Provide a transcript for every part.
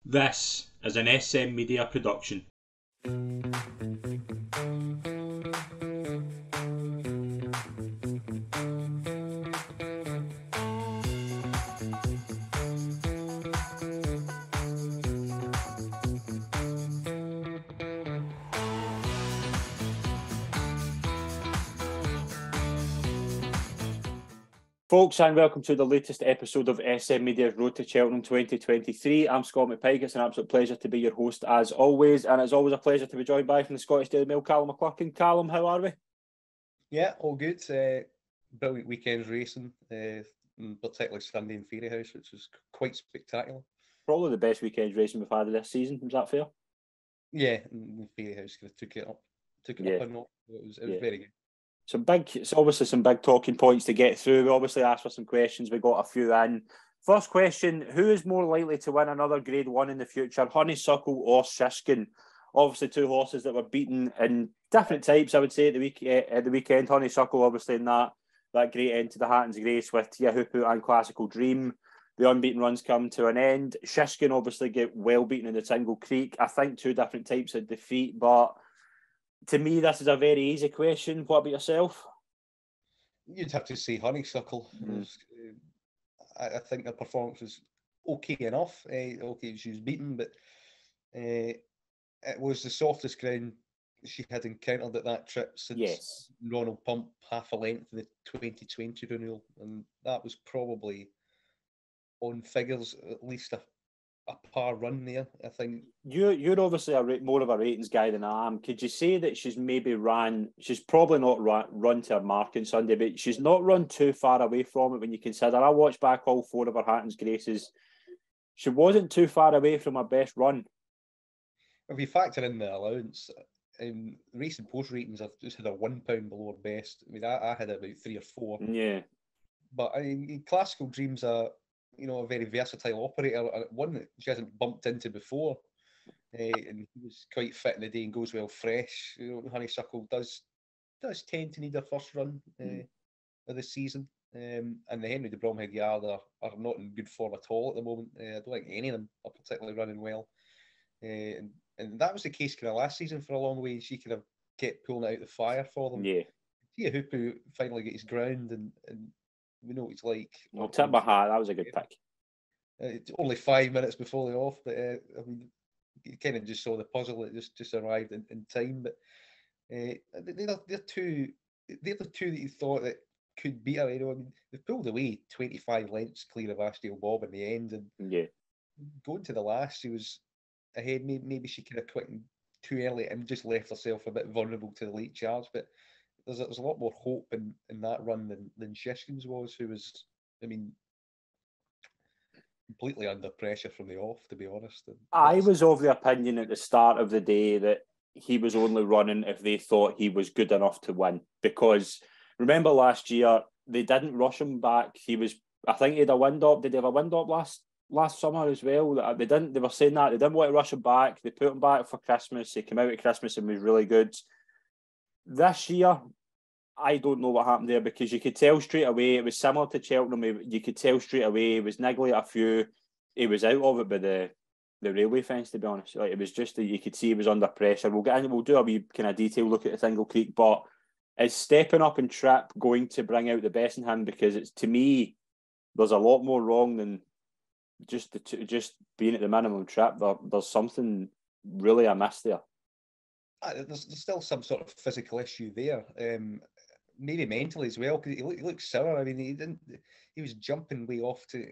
This is an SM Media production. Folks, and welcome to the latest episode of SM Media's Road to Cheltenham 2023. I'm Scott McPike. It's an absolute pleasure to be your host as always, and it's always a pleasure to be joined by from the Scottish Daily Mail, Calum McClurkin. Calum, how are we? Yeah, all good. Brilliant weekend's racing, particularly Sunday in Fairyhouse, which was quite spectacular. Probably the best weekend's racing we've had this season. Is that fair? Yeah, Fairyhouse kind of took it up a notch. It was very good. It's obviously some big talking points to get through. We obviously asked for some questions. We got a few in. First question, who is more likely to win another Grade 1 in the future, Honeysuckle or Shishkin? Obviously two horses that were beaten in different types, I would say, at the weekend. Honeysuckle, obviously, in that great end to the Hatton's Grace with Yahupu and Classical Dream. The unbeaten runs come to an end. Shishkin obviously get well beaten in the Tingle Creek. I think two different types of defeat, but to me, this is a very easy question. What about yourself? You'd have to say Honeysuckle. I think the performance was okay enough. Okay, she was beaten, but it was the softest ground she had encountered at that trip since Ronald Pump half a length of the 2020 renewal, and that was probably on figures at least a par run there. I think you're obviously more of a ratings guy than I am. Could you say that she's probably not run to her mark on Sunday, but she's not run too far away from it when you consider? I watched back all four of her Hatton's Graces. She wasn't too far away from her best run. If you factor in the allowance, in recent post ratings, I've just had a £1 below her best. I mean, I had about 3 or 4. Yeah. But I mean, Classical Dreams are, a very versatile operator, one that she hasn't bumped into before. And he was quite fit in the day and goes well fresh. Honeysuckle does tend to need her first run of the season. And the Henry de Bromhead Yard are not in good form at all at the moment. I don't think any of them are particularly running well. And that was the case kind of last season for a long way. She kind of kept pulling it out the fire for them. Yeah. Yahupu finally get his ground, and we know what it's like. I'll tip my hat. That was a good pick. It's only 5 minutes before the off, but I mean, you kind of just saw the puzzle. It just arrived in time. But they're two that you thought that could beat her. I mean, they've pulled away 25 lengths clear of Ashdale Bob in the end, and going to the last, she was ahead. Maybe she could have quitted too early and just left herself a bit vulnerable to the late charge. But there's a lot more hope in that run than Shishkin's was, who was, I mean, completely under pressure from the off, to be honest. I was of the opinion at the start of the day that he was only running if they thought he was good enough to win. Because remember last year, they didn't rush him back. I think he had a wind up. Did he have a wind up last summer as well? They were saying that. They didn't want to rush him back. They put him back for Christmas. He came out at Christmas and was really good. This year, I don't know what happened there, because you could tell straight away. It was similar to Cheltenham. You could tell straight away he was niggly at a few. He was out of it by the railway fence, to be honest. Like, it was just that you could see he was under pressure. We'll do a wee kind of detail look at the Tingle Creek, but is stepping up and trip going to bring out the best in him? Because it's, to me, there's a lot more wrong than just being at the minimum trip. There's something really amiss there. There's still some sort of physical issue there. Maybe mentally as well, because he looked sour. I mean, he was jumping way off to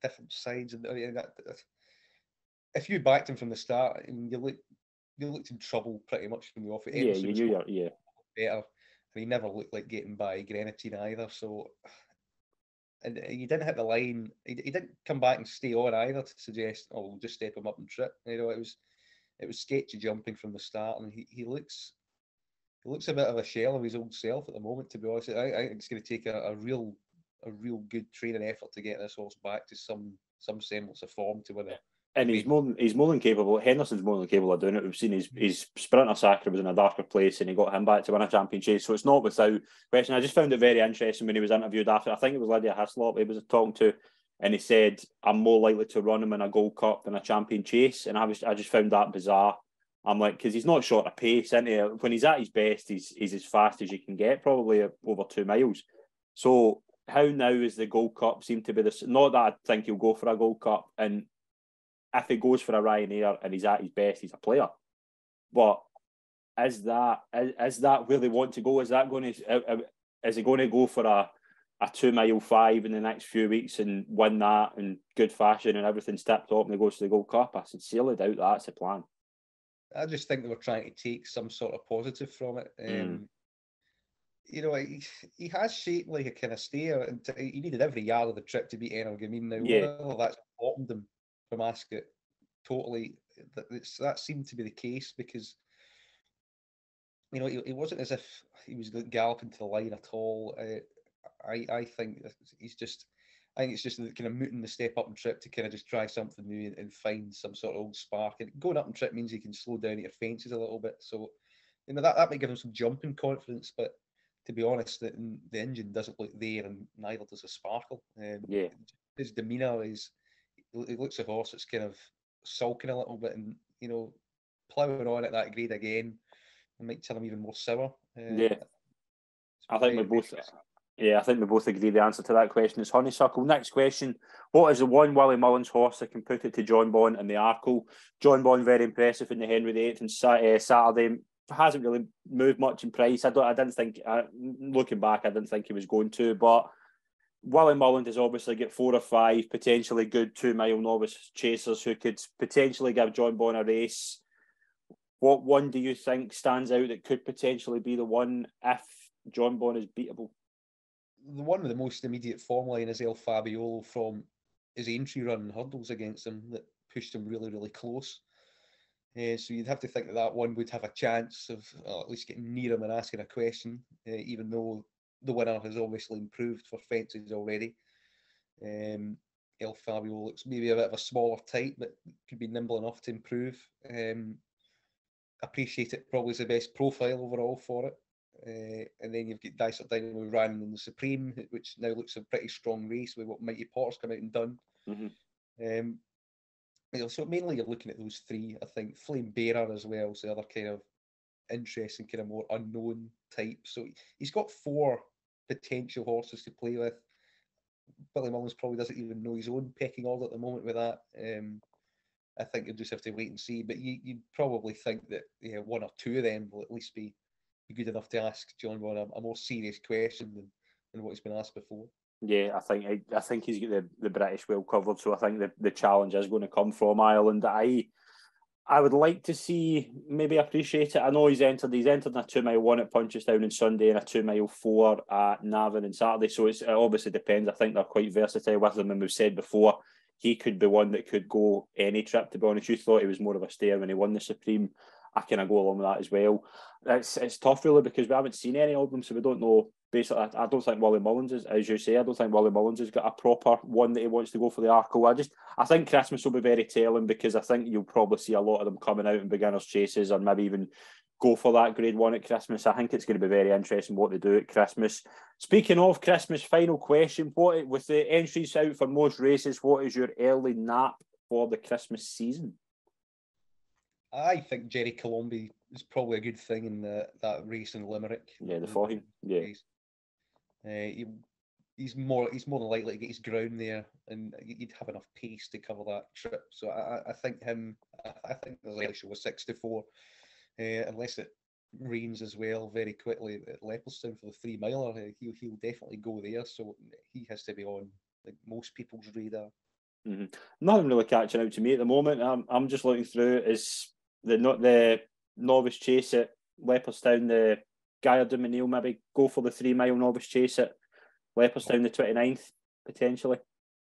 different sides, and if you backed him from the start, I mean, you looked in trouble pretty much from the off. You knew better, and he never looked like getting by Grenadine either. So, and he didn't hit the line. He didn't come back and stay on either to suggest, oh, we'll just step him up and trip. It was sketchy jumping from the start, and he looks a bit of a shell of his old self at the moment, to be honest. I think it's going to take a real good training effort to get this horse back to some semblance of form to win it. And he's more than capable. Henderson's more than capable of doing it. We've seen his Sprinter Sacre was in a darker place, and he got him back to win a championship. So it's not without question. I just found it very interesting when he was interviewed after. I think it was Lydia Hislop he was talking to, and he said, I'm more likely to run him in a Gold Cup than a Champion Chase. And I just found that bizarre. I'm like, because he's not short of pace, isn't he? When he's at his best, he's as fast as you can get, probably over 2 miles. So how now is the Gold Cup seem to be this? Not that I think he'll go for a Gold Cup, and if he goes for a Ryanair and he's at his best, he's a player. But is that where they want to go? Is that going to? Is he going to go for a 2 mile 5 in the next few weeks and win that in good fashion and everything's tipped up and he goes to the Gold Cup? I sincerely doubt that's the plan. I just think they were trying to take some sort of positive from it. You know, he has shaped like a kind of steer, and he needed every yard of the trip to beat Energumene. Now, whether that's bottomed him from Ascot totally, that seemed to be the case, because, you know, it wasn't as if he was galloping to the line at all. I think he's just, I think it's just kind of mooting the step up and trip to kind of just try something new and find some sort of old spark. And going up and trip means he can slow down at your fences a little bit. So, you know, that might give him some jumping confidence. But to be honest, the engine doesn't look there, and neither does the sparkle. His demeanour is, it looks a horse that's kind of sulking a little bit, and, you know, ploughing on at that grade again, it might turn him even more sour. I think we both. Yeah, I think we both agree the answer to that question is Honeysuckle. Next question. What is the one Willie Mullins horse that can put it to Jonbon and the Arkle? Jonbon, very impressive in the Henry VIII and Saturday. Hasn't really moved much in price. I didn't think, looking back, I didn't think he was going to. But Willie Mullins has obviously got 4 or 5 potentially good 2 mile novice chasers who could potentially give Jonbon a race. What one do you think stands out that could potentially be the one if Jonbon is beatable? The one with the most immediate form line is El Fabiolo from his entry run in hurdles against him that pushed him really, really close. So you'd have to think that one would have a chance of at least getting near him and asking a question, even though the winner has obviously improved for fences already. El Fabio looks maybe a bit of a smaller type, but could be nimble enough to improve. Appreciate it probably is the best profile overall for it. And then you've got Dysart Dynamo ran in the Supreme, which now looks a pretty strong race with what Mighty Potter's come out and done. You know, so mainly you're looking at those 3. I think Flame Bearer as well, so the other kind of interesting, kind of more unknown type. So he's got 4 potential horses to play with. Billy Mullins probably doesn't even know his own pecking order at the moment with that. I think you'll just have to wait and see. But you'd probably think that 1 or 2 of them will at least be good enough to ask Jonbon a more serious question than what he's been asked before. Yeah, I think he's got the British well covered, so I think the challenge is going to come from Ireland. I would like to see, maybe appreciate it. I know he's entered in a 2 mile 1 at Punchestown on Sunday and a 2 mile 4 at Navan on Saturday, so it obviously depends. I think they're quite versatile with him, and we've said before, he could be one that could go any trip, to be honest. You thought he was more of a stayer when he won the Supreme. I kind of go along with that as well. It's tough, really, because we haven't seen any of them, so we don't know. Basically, I don't think Willie Mullins is, as you say, I don't think Willie Mullins has got a proper one that he wants to go for the Arkle. I think Christmas will be very telling, because I think you'll probably see a lot of them coming out in beginners' chases, or maybe even go for that grade 1 at Christmas. I think it's going to be very interesting what they do at Christmas. Speaking of Christmas, final question: with the entries out for most races, what is your early nap for the Christmas season? I think Jerry Colombi is probably a good thing in that race in Limerick. Yeah, the 40. Yeah. He's more than likely to get his ground there, and you'd have enough pace to cover that trip. So I think there's a show of 6-4, unless it rains as well very quickly at Leopardstown for the 3 miler. He'll definitely go there. So he has to be on like most people's radar. Nothing really catching out to me at the moment. I'm just looking through is the novice chase at Leopardstown, the Gaillard du Mesnil maybe go for the 3 mile novice chase at Leopardstown the 29th potentially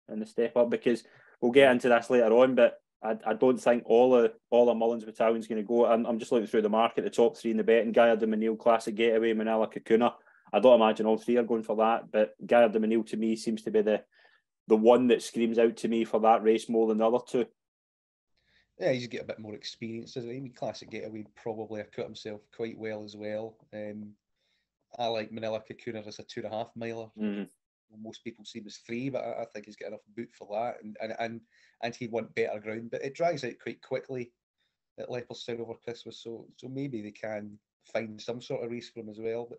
in the step up, because we'll get into this later on, but I don't think all of Mullins battalion's going to go. I'm just looking through the market, the top 3 in the betting: Gaillard du Mesnil, Classic Getaway, Manila Kakuna. I don't imagine all 3 are going for that, but Gaillard du Mesnil to me seems to be the one that screams out to me for that race more than the other 2. Yeah, he's got a bit more experience, doesn't he? Classic Getaway probably acquit himself quite well as well. I like Manila Kakuna as a 2.5 miler. most people see him as 3, but I think he's got enough boot for that, and he'd want better ground. But it dries out quite quickly at Leopardstown over Christmas, so maybe they can find some sort of race for him as well. But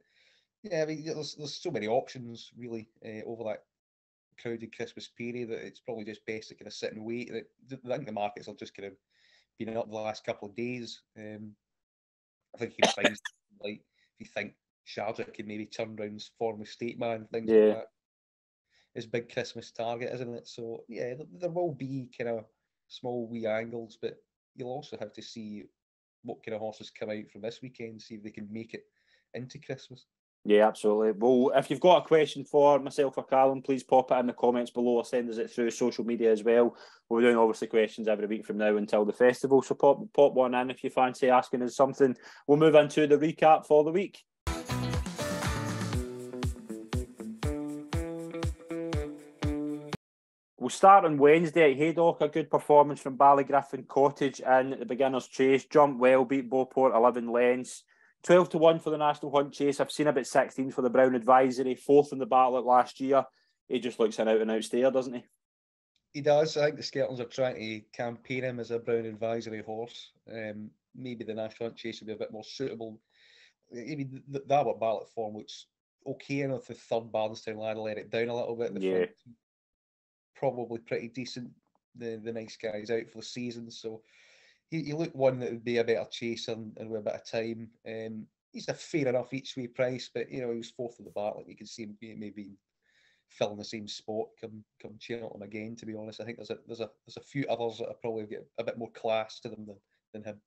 yeah, I mean, there's so many options really over that crowded Christmas period that it's probably just best to kind of sit and wait. I think the markets are just kind of been up the last couple of days. I think you can find like if you think Sharjah could maybe turn around his former state man, things like that. His big Christmas target, isn't it? So yeah, there will be kind of small wee angles, but you'll also have to see what kind of horses come out from this weekend, see if they can make it into Christmas. Yeah, absolutely. Well, if you've got a question for myself or Calum, please pop it in the comments below or send us it through social media as well. We're doing obviously questions every week from now until the festival, so pop one in if you fancy asking us something. We'll move into the recap for the week. We'll start on Wednesday at Haydock. A good performance from Ballygriffin Cottage in the beginner's chase. Jumped well, beat Beauport 11 lengths. 12-1 for the National Hunt Chase. I've seen about 16 for the Brown Advisory. 4th in the battle at last year. He just looks an out-and-out stayer, doesn't he? He does. I think the Skeltons are trying to campaign him as a Brown Advisory horse. Maybe the National Hunt Chase will be a bit more suitable. I mean, that ballot form looks okay enough. The third Barnstown lad let it down a little bit. The front, probably pretty decent. The nice guy's out for the season, so he looked one that would be a better chaser and with a bit of time. He's a fair enough each way price, but he was 4th in the battle. You can see him maybe filling the same spot come Cheltenham again. To be honest, I think there's a few others that are probably get a bit more class to them than him.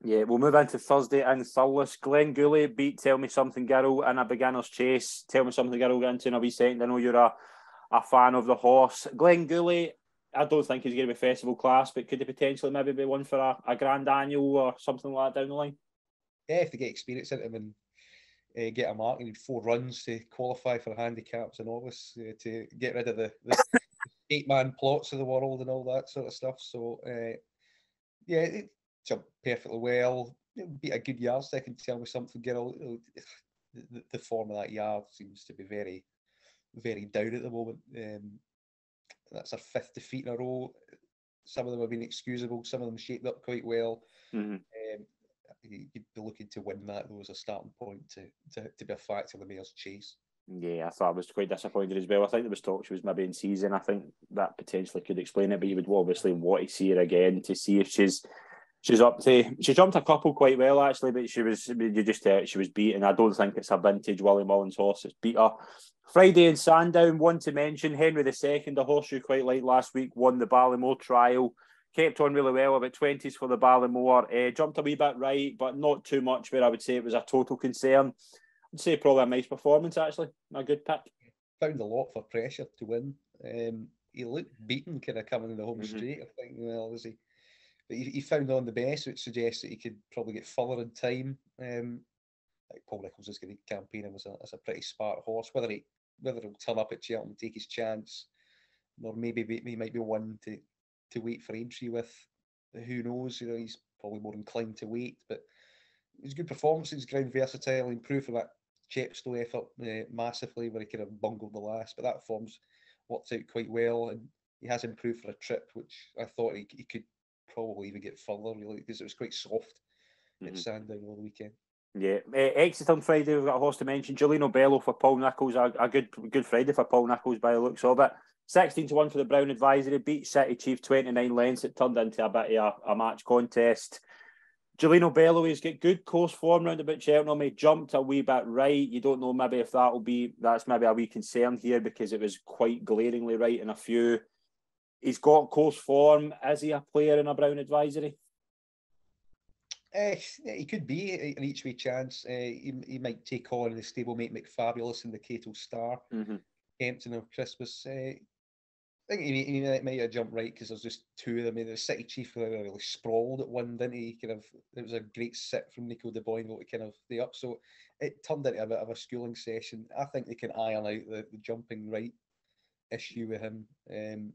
Yeah, we'll move into Thursday in Thurles. Glenn Gooley beat Tell Me Something Girl in a beginner's chase. Tell Me Something Girl, get into in a wee second. I know you're a fan of the horse. Glenn Gooley, I don't think he's going to be festival class, but could he potentially maybe be one for a Grand Annual or something like that down the line? Yeah, if they get experience into him and get a mark, you need 4 runs to qualify for handicaps in August to get rid of the 8-man plots of the world and all that sort of stuff. So, yeah, it jumped perfectly well. It beat a good yardstick and Tell Me Something Girl. The form of that yard seems to be very, very down at the moment. That's our 5th defeat in a row. Some of them have been excusable. Some of them shaped up quite well. Mm-hmm. You'd be looking to win that though as a starting point to be a factor in the mayor's chase. Yeah, I thought I was quite disappointed as well. I think there was talk she was maybe in season. I think that potentially could explain it, but you would obviously want to see her again to see if she's up to. She jumped a couple quite well actually, but she was beaten. I don't think it's a vintage Willie Mullins horse that's beat her. Friday in Sandown, one to mention, Henry II, a horse you quite liked last week, won the Ballymore trial. Kept on really well, about 20s for the Ballymore. Jumped a wee bit right, but not too much where I would say it was a total concern. I'd say probably a nice performance, actually. A good pick. Found a lot for pressure to win. He looked beaten kind of coming in the home straight, I think. Well, was he? But he found on the best, which suggests that he could probably get further in time. Like Paul Nicholls is going to campaign him as a pretty smart horse. Whether he'll turn up at Cheltenham and take his chance, or maybe he might be one to wait for entry with. Who knows? He's probably more inclined to wait, but it's good performances, ground versatile, improved from that Chepstow effort massively, where he kind of bungled the last, but that form's worked out quite well, and he has improved for a trip, which I thought he could probably even get further, really, because it was quite soft at Sandown over the weekend. Yeah, Exeter on Friday, we've got a horse to mention, Giolino Bello for Paul Nicholls, a good Friday for Paul Nicholls by the looks of it. 16-1 for the Brown Advisory, beat City Chief 29 lengths. It turned into a bit of a match contest. Giolino Bello, he's got good course form round about Cheltenham. He jumped a wee bit right. You don't know maybe if that's maybe a wee concern here because it was quite glaringly right in a few. He's got course form. Is he a player in a Brown Advisory? He could be an each way chance. He might take on the stablemate McFabulous and the Cato Star. Empton of Christmas. I think he might have jumped right because there's just 2 of them. I mean, the City Chief really sprawled at one, didn't he? It was a great sit from Nico de Boinville to kind of the up. So it turned into a bit of a schooling session. I think they can iron out the jumping right issue with him. And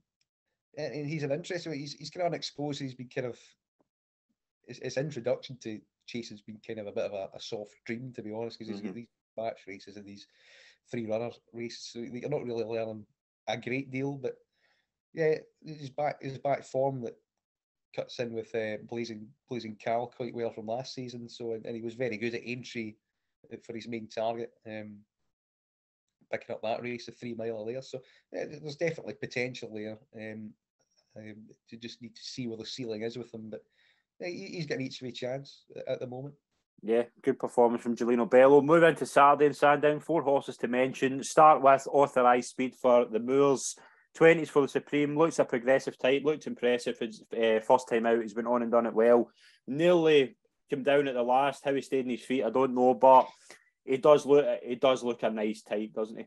he's an interesting. He's kind of unexposed. He's been kind of his introduction to chase has been kind of a bit of a soft dream, to be honest, because he's got these match races and these three-runner race, so you're not really learning a great deal. But yeah, his back form that cuts in with Blazing Cal quite well from last season. So and he was very good at entry for his main target, picking up that race, a 3 mile there. So yeah, there's definitely potential there. You just need to see where the ceiling is with him, but he's got an each way chance at the moment. Yeah, good performance from Giulino Bello. Move into Saturday and Sandown. 4 horses to mention. Start with authorised speed for the Moors. 20s for the Supreme. Looks a progressive type. Looks impressive. It's first time out. He's been on and done it well. Nearly came down at the last. How he stayed on his feet, I don't know, but he does look a nice type, doesn't he?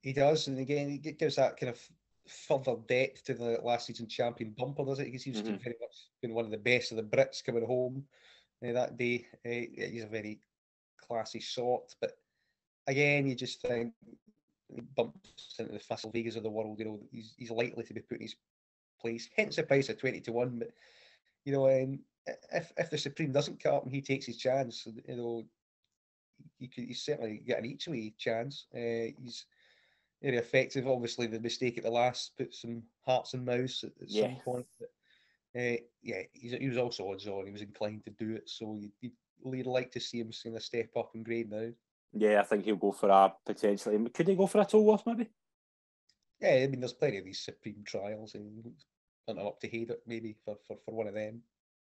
He does, and again, it gives that kind of further depth to the last season champion bumper, does it? He seems to very much been one of the best of the Brits coming home that day. He's a very classy sort, but again, you just think he bumps into the Festival Vegas of the world. You know, he's likely to be put in his place. Hence the price of 20-1. But you know, if the Supreme doesn't cut up and he takes his chance, you know, he's certainly get an each way chance. He's very effective. Obviously, the mistake at the last put some hearts and mouths at some point. But, he was also odds on. He was inclined to do it. So you'd like to see him seeing a step up in grade now. Yeah, I think he'll go for a potentially. Could he go for a Tolworth maybe? Yeah, I mean, there's plenty of these Supreme trials and up to Haydock maybe for one of them.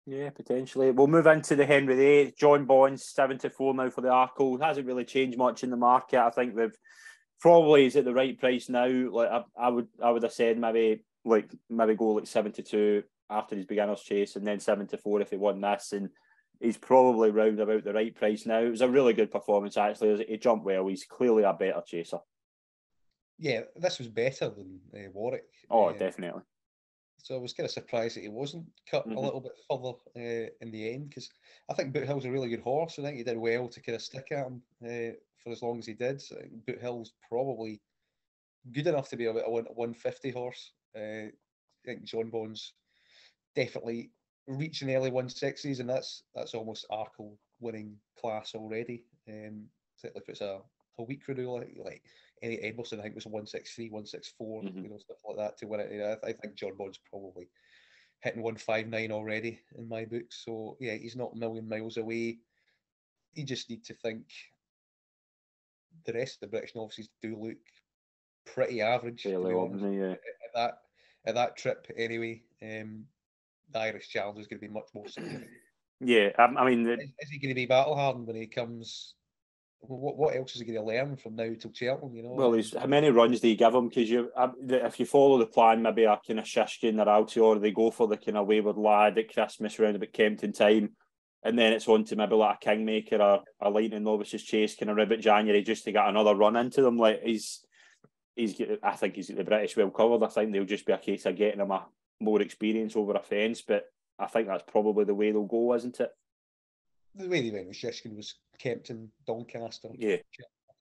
Yeah, potentially. We'll move into the Henry VIII. Jonbon 7-4 now for the Arkle. Hasn't really changed much in the market. I think they've probably is at the right price now. Like I would have said maybe go like 7-2 after his beginner's chase, and then 7-4 if he won this, and he's probably round about the right price now. It was a really good performance actually. He jumped well. He's clearly a better chaser. Yeah, this was better than Warwick. Oh, definitely. So I was kind of surprised that he wasn't cut a little bit further in the end, because I think Boot Hill's a really good horse. I think he did well to kind of stick at him for as long as he did. So Boot Hill's probably good enough to be about a 150 horse. I think Jonbon's definitely reaching early 160s, and that's almost Arkle winning class already. Certainly if it's a weak renewal, like Eddie Edwardstone, I think was 163, 164, you know, stuff like that to win it. I think Jonbon's probably hitting 159 already in my book. So yeah, he's not a million miles away. You just need to think the rest of the British novices do look pretty average, to be honest, at that trip anyway. The Irish challenge is going to be much more significant. Yeah, I mean, is he going to be battle hardened when he comes? What else is he going to learn from now till Cheltenham? You know. Well, how many runs do you give him? Because if you follow the plan, maybe a kind of Shishkin or Altior, they go for the kind of wayward lad at Christmas round about Kempton time, and then it's on to maybe like a Kingmaker or a Lightning Novices Chase kind of ribbit January just to get another run into them. Like I think he's got the British well covered. I think they'll just be a case of getting him a more experience over a fence, but I think that's probably the way they'll go, isn't it? The way they went with Shishkin was Kempton, Doncaster. Yeah,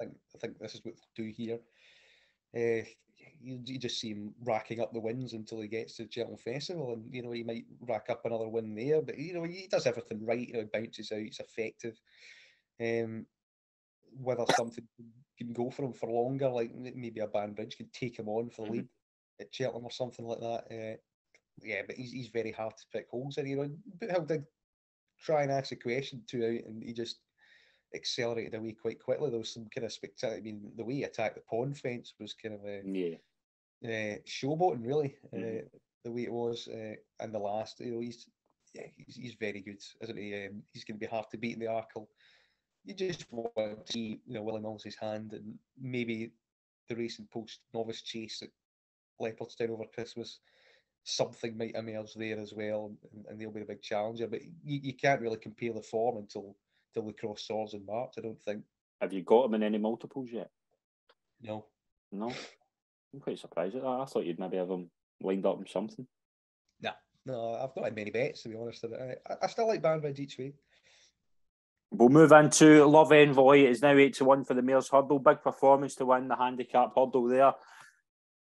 I think this is what they'll do here. You just see him racking up the wins until he gets to the Cheltenham Festival, and you know he might rack up another win there. But you know he does everything right. You know, he bounces out. He's effective. Whether something can go for him for longer, like maybe a Banbridge could take him on for the lead at Cheltenham or something like that. Yeah, but he's very hard to pick holes in. You know, Boot Hill did try and ask a question two out, and he just accelerated away quite quickly. There was some kind of spectacular. I mean, the way he attacked the pond fence was kind of showboating, really. The way it was, and the last, you know, he's very good, isn't he? He's going to be hard to beat in the Arkle. You just want to see, you know, Willie Mills's hand, and maybe the recent post novice chase at Leopardstown over Christmas. Something might emerge there as well, and they'll be a big challenger. But you can't really compare the form until they cross swords in March, I don't think. Have you got him in any multiples yet? No. I'm quite surprised at that. I thought you'd maybe have him lined up in something. No, I've not had many bets, to be honest. I still like Banbridge each way. We'll move into Love Envoy. It is now 8-1 for the Mares Hurdle. Big performance to win the handicap hurdle there.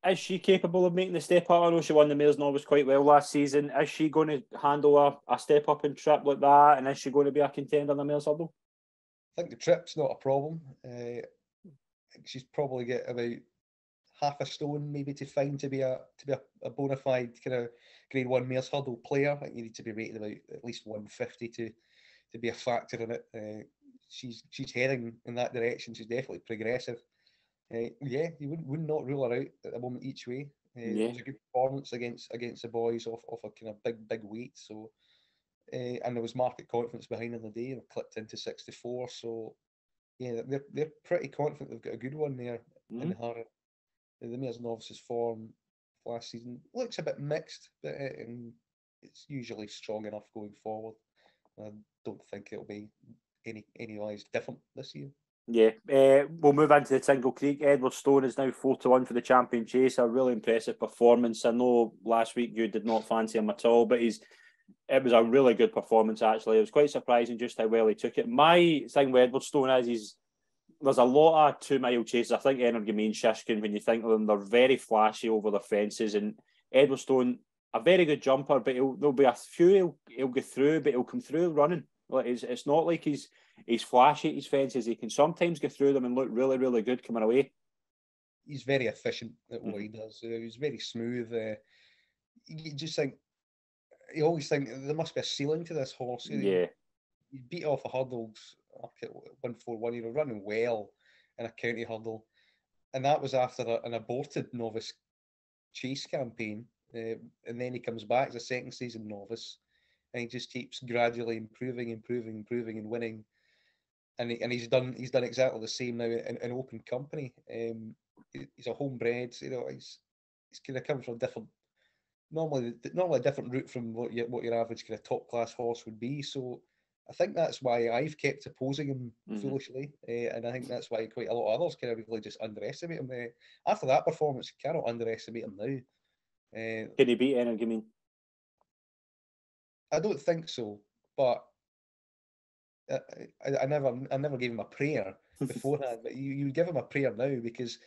Is she capable of making the step up? I know she won the Mares Novice quite well last season. Is she going to handle a step up and trip like that? And is she going to be a contender in the Mares Hurdle? I think the trip's not a problem. she's probably got about half a stone maybe to find to be a bona fide kind of Grade 1 mares hurdle player. I think you need to be rated about at least 150 to be a factor in it. She's heading in that direction. She's definitely progressive. Yeah, you would not rule her out at the moment each way. It was a good performance against the boys off a kind of big weight. So, and there was market confidence behind in the day. They clipped into 64. So, yeah, they're pretty confident they've got a good one there in her. The mare's novices form last season looks a bit mixed, but it's usually strong enough going forward. I don't think it'll be any different this year. Yeah, we'll move into the Tingle Creek. Edwardstone is now 4-1 for the champion chase. A really impressive performance. I know last week you did not fancy him at all, but it was a really good performance, actually. It was quite surprising just how well he took it. My thing with Edwardstone is there's a lot of 2 mile chases. I think Energumene, Shishkin, when you think of them, they're very flashy over the fences. And Edwardstone, a very good jumper, but there'll be a few he'll go through, but he'll come through running. Like it's not like he's flashy at his fences. He can sometimes get through them and look really, really good coming away. He's very efficient at what he does. He's very smooth. You just think, you always think there must be a ceiling to this horse. Yeah. He beat off a hurdles up at 141. He was running well in a county hurdle, and that was after an aborted novice chase campaign. And then he comes back as a second season novice, and he just keeps gradually improving, and winning. And he's done exactly the same now in open company. He's a homebred, he's kind of come from a different, normally a different route from what your average kind of top class horse would be. So I think that's why I've kept opposing him foolishly, and I think that's why quite a lot of others kind of really just underestimate him. After that performance, you cannot underestimate him now. Can he beat Energumene? I don't think so, but I never gave him a prayer beforehand. But you give him a prayer now, because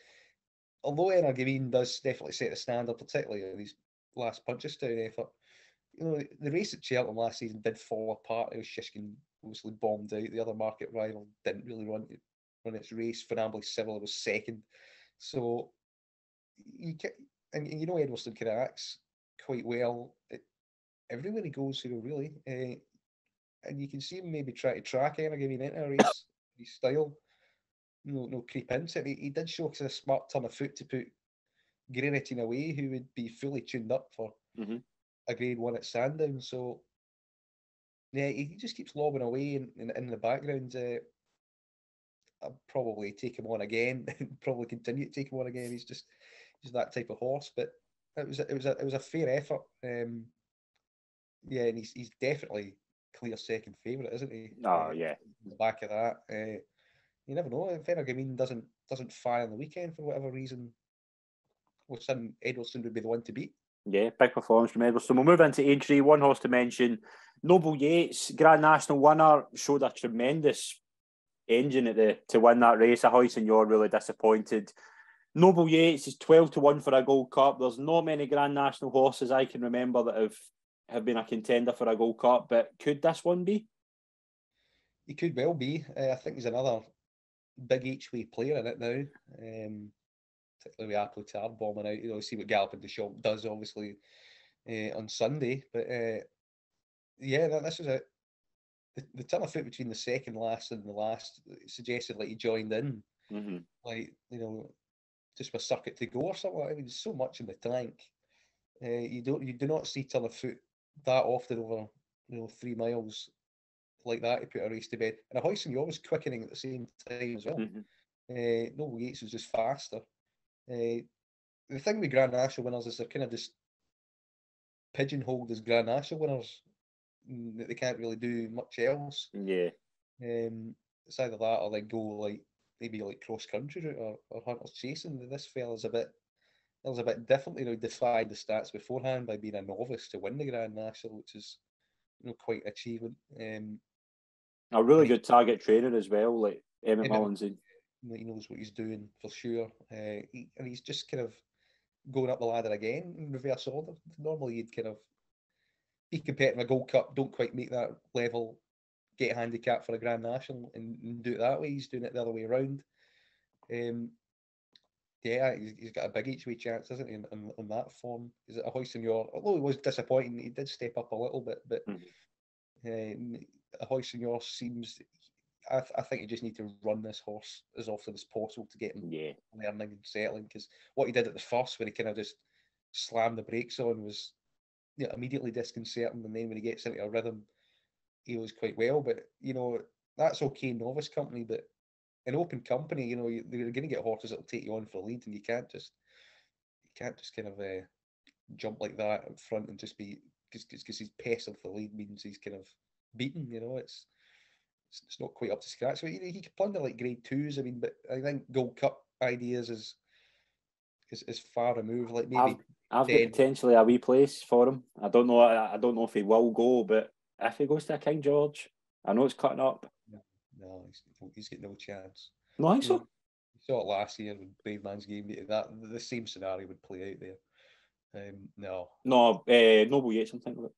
although Energumene does definitely set the standard, particularly in his last Punchestown effort, the race at Cheltenham last season did fall apart. Shishkin obviously bombed out. The other market rival didn't really run its race. Funambly Civil was second. So Edwardstone kind of acts quite well everywhere he goes, really. And you can see him maybe try to track Energumene into a race, his style. No creep into it. He did show a smart turn of foot to put Greenitin away, who would be fully tuned up for a Grade 1 at Sandown. So, yeah, he just keeps lobbing away in the background. I'll probably take him on again, probably continue to take him on again. He's that type of horse. But it was a fair effort. Yeah, and he's definitely clear second favourite, isn't he? Oh, yeah. In the back of that. You never know. If Energumene doesn't fire on the weekend for whatever reason, well, sudden Edwardstone would be the one to beat. Yeah, big performance from Edwardstone. We'll move into Aintree. One horse to mention, Noble Yates, Grand National winner, showed a tremendous engine to win that race. Ahoy Senor really disappointed. Noble Yates is 12-1 for a Gold Cup. There's not many Grand National horses I can remember that have been a contender for a Gold Cup, but could this one be? He could well be. I think he's another big each-way player in it now. Particularly with Appletard bombing out. See what Galopin does, obviously, on Sunday. But yeah, this was the turn of foot between the second last and the last suggested like he joined in, like just with circuit to go or something. I mean, there's so much in the tank. You do not see turn of foot that often over 3 miles like that to put a race to bed. And a hoist and you're always quickening at the same time as well. Noble Yates was just faster. The thing with Grand National winners is they're kind of just pigeonholed as Grand National winners. That they can't really do much else. Yeah. It's either that or they go maybe cross country route or hunters chasing. This fella's a bit different. Defied the stats beforehand by being a novice to win the Grand National, which is quite an achievement. A really good target trainer as well, like Emmett Mullins. He knows what he's doing for sure. And he's just kind of going up the ladder again in reverse order. Normally you'd kind of be competing a Gold Cup, don't quite make that level, get a handicap for a Grand National and do it that way. He's doing it the other way around. Yeah, he's got a big each way chance, hasn't he? In that form, is it a hoist in your? Although he was disappointing, he did step up a little bit, but a hoist in your seems. I think you just need to run this horse as often as possible to get him learning and settling. Because what he did at the first, when he kind of just slammed the brakes on, was immediately disconcerting. And then when he gets into a rhythm, he was quite well. But that's okay in novice company, but in open company, you're going to get horses that'll take you on for the lead, and you can't just kind of jump like that up front and just be because he's pestered for the lead means he's kind of beaten. It's not quite up to scratch. So he could plunder like grade twos. I mean, but I think Gold Cup ideas is far removed. Like maybe I've got potentially a wee place for him. I don't know. I don't know if he will go, but if he goes to a King George, I know it's cutting up. No, he's got no chance. No, I think so. You saw it last year when Brave Man's Game. That the same scenario would play out there. No, Noble Yates. I'm thinking about.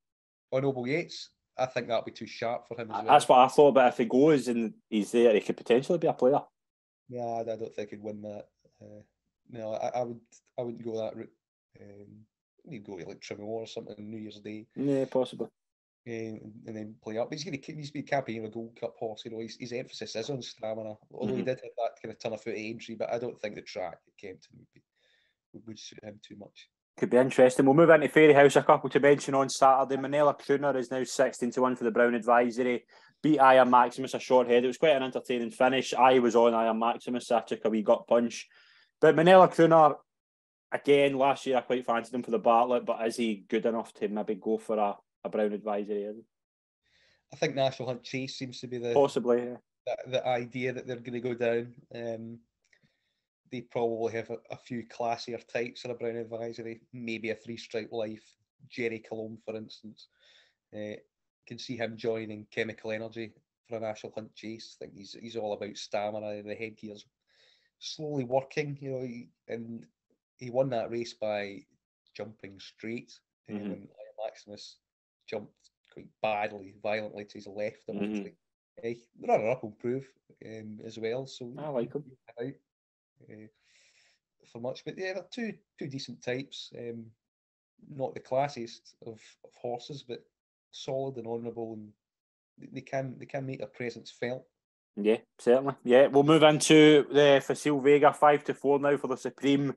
Oh, Noble Yates. I think that'll be too sharp for him as well. That's what I thought. But if he goes and he's there, he could potentially be a player. Yeah, I don't think he'd win that. No, I wouldn't go that route. You'd go to like Trimore or something on New Year's Day. Yeah, possibly. And then play up. But he's going to be campaigning a Gold Cup horse. His emphasis is on stamina. Although he did have that kind of turn of foot entry, but I don't think the track at Kempton would suit him too much. Could be interesting. We'll move into Fairyhouse. A couple to mention on Saturday. Manila Crooner is now 16-1 for the Brown Advisory. Beat Iron Maximus a short head. It was quite an entertaining finish. I was on Iron Maximus, so I took a wee gut punch. But Manila Crooner, again, last year I quite fancied him for the Bartlett, but is he good enough to maybe go for a Brown Advisory? I think National Hunt Chase seems to be possibly the idea that they're going to go down. They probably have a few classier types in a Brown Advisory, maybe a three-stripe life. Jerry Calum, for instance. Can see him joining Chemical Energy for a National Hunt Chase. I think he's all about stamina, and the headgear's slowly working, and he won that race by jumping straight. When Iron Maximus jumped quite badly, violently to his left. The runner-up will prove as well. So I like him. For much, but yeah, they're two decent types. Not the classiest of horses, but solid and honourable, and they can make their presence felt. Yeah, certainly. Yeah, we'll move into the Facile Vega 5-4 now for the Supreme.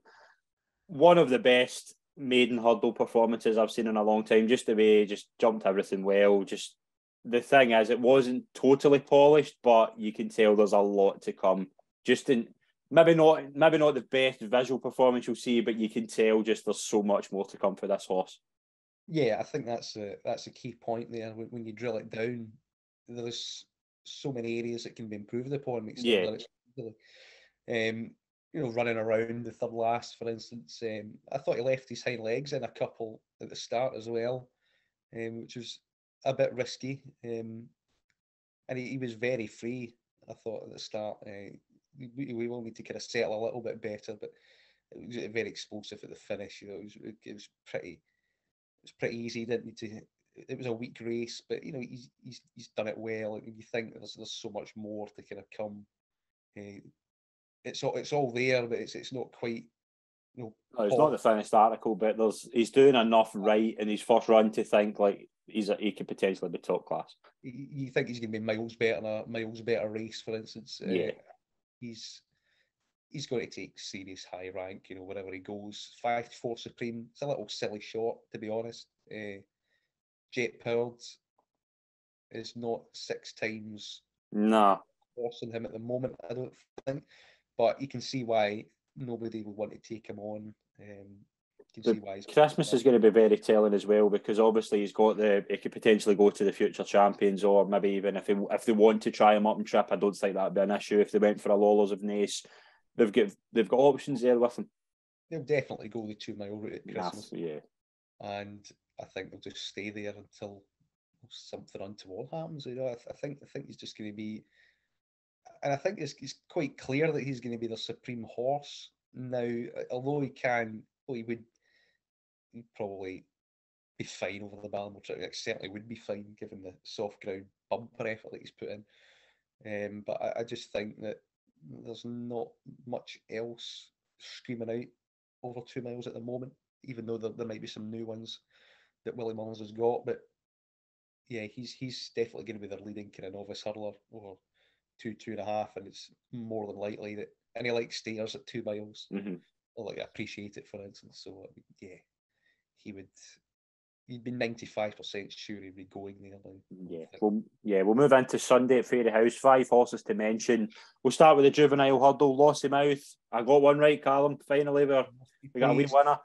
One of the best maiden hurdle performances I've seen in a long time. Just the way just jumped everything well. Just the thing is, it wasn't totally polished, but you can tell there's a lot to come. Just in maybe not the best visual performance you'll see, but you can tell just there's so much more to come for this horse. Yeah, I think that's a key point there. When you drill it down, there's so many areas that can be improved upon. Running around the third last, for instance. I thought he left his hind legs in a couple at the start as well, which was a bit risky. And he was very free, I thought, at the start. We will need to kind of settle a little bit better, but it was very explosive at the finish. It was pretty easy. He didn't need to. It was a weak race, but he's done it well. You think there's so much more to kind of come. It's all there, but it's not quite. No, it's not the finished article, but he's doing enough right in his first run to think like he could potentially be top class. You think he's going to be miles better in a miles better race, for instance? Yeah, he's going to take serious high rank, wherever he goes. 5-4 Supreme. It's a little silly shot, to be honest. Jet Powered is not 6 times. No, forcing him at the moment, I don't think. But you can see why nobody would want to take him on. Christmas is going to be very telling as well, because obviously he could potentially go to the future champions, or maybe even if they want to try him up and trip, I don't think that'd be an issue. If they went for a Lawlers of Nace, they've got options there with him. They'll definitely go the 2 mile route at Christmas. Yeah. And I think they'll just stay there until something untoward happens. I think he's just going to be, and I think it's quite clear that he's going to be the supreme horse now. Although he'd probably be fine over the Balmoral track. Certainly would be fine given the soft ground bumper effort that he's put in. But I just think that there's not much else screaming out over 2 miles at the moment, even though there might be some new ones that Willie Mullins has got. But yeah, he's definitely going to be their leading kind of novice hurdler over 2.5, and it's more than likely that, and he likes stairs at 2 miles. Like, I appreciate it, for instance. So yeah, he'd be 95% sure he'd be going there now. We'll move into Sunday at Fairyhouse. 5 horses to mention. We'll start with the juvenile hurdle, Lossiemouth. I got one right, Calum. Finally, we got a wee winner.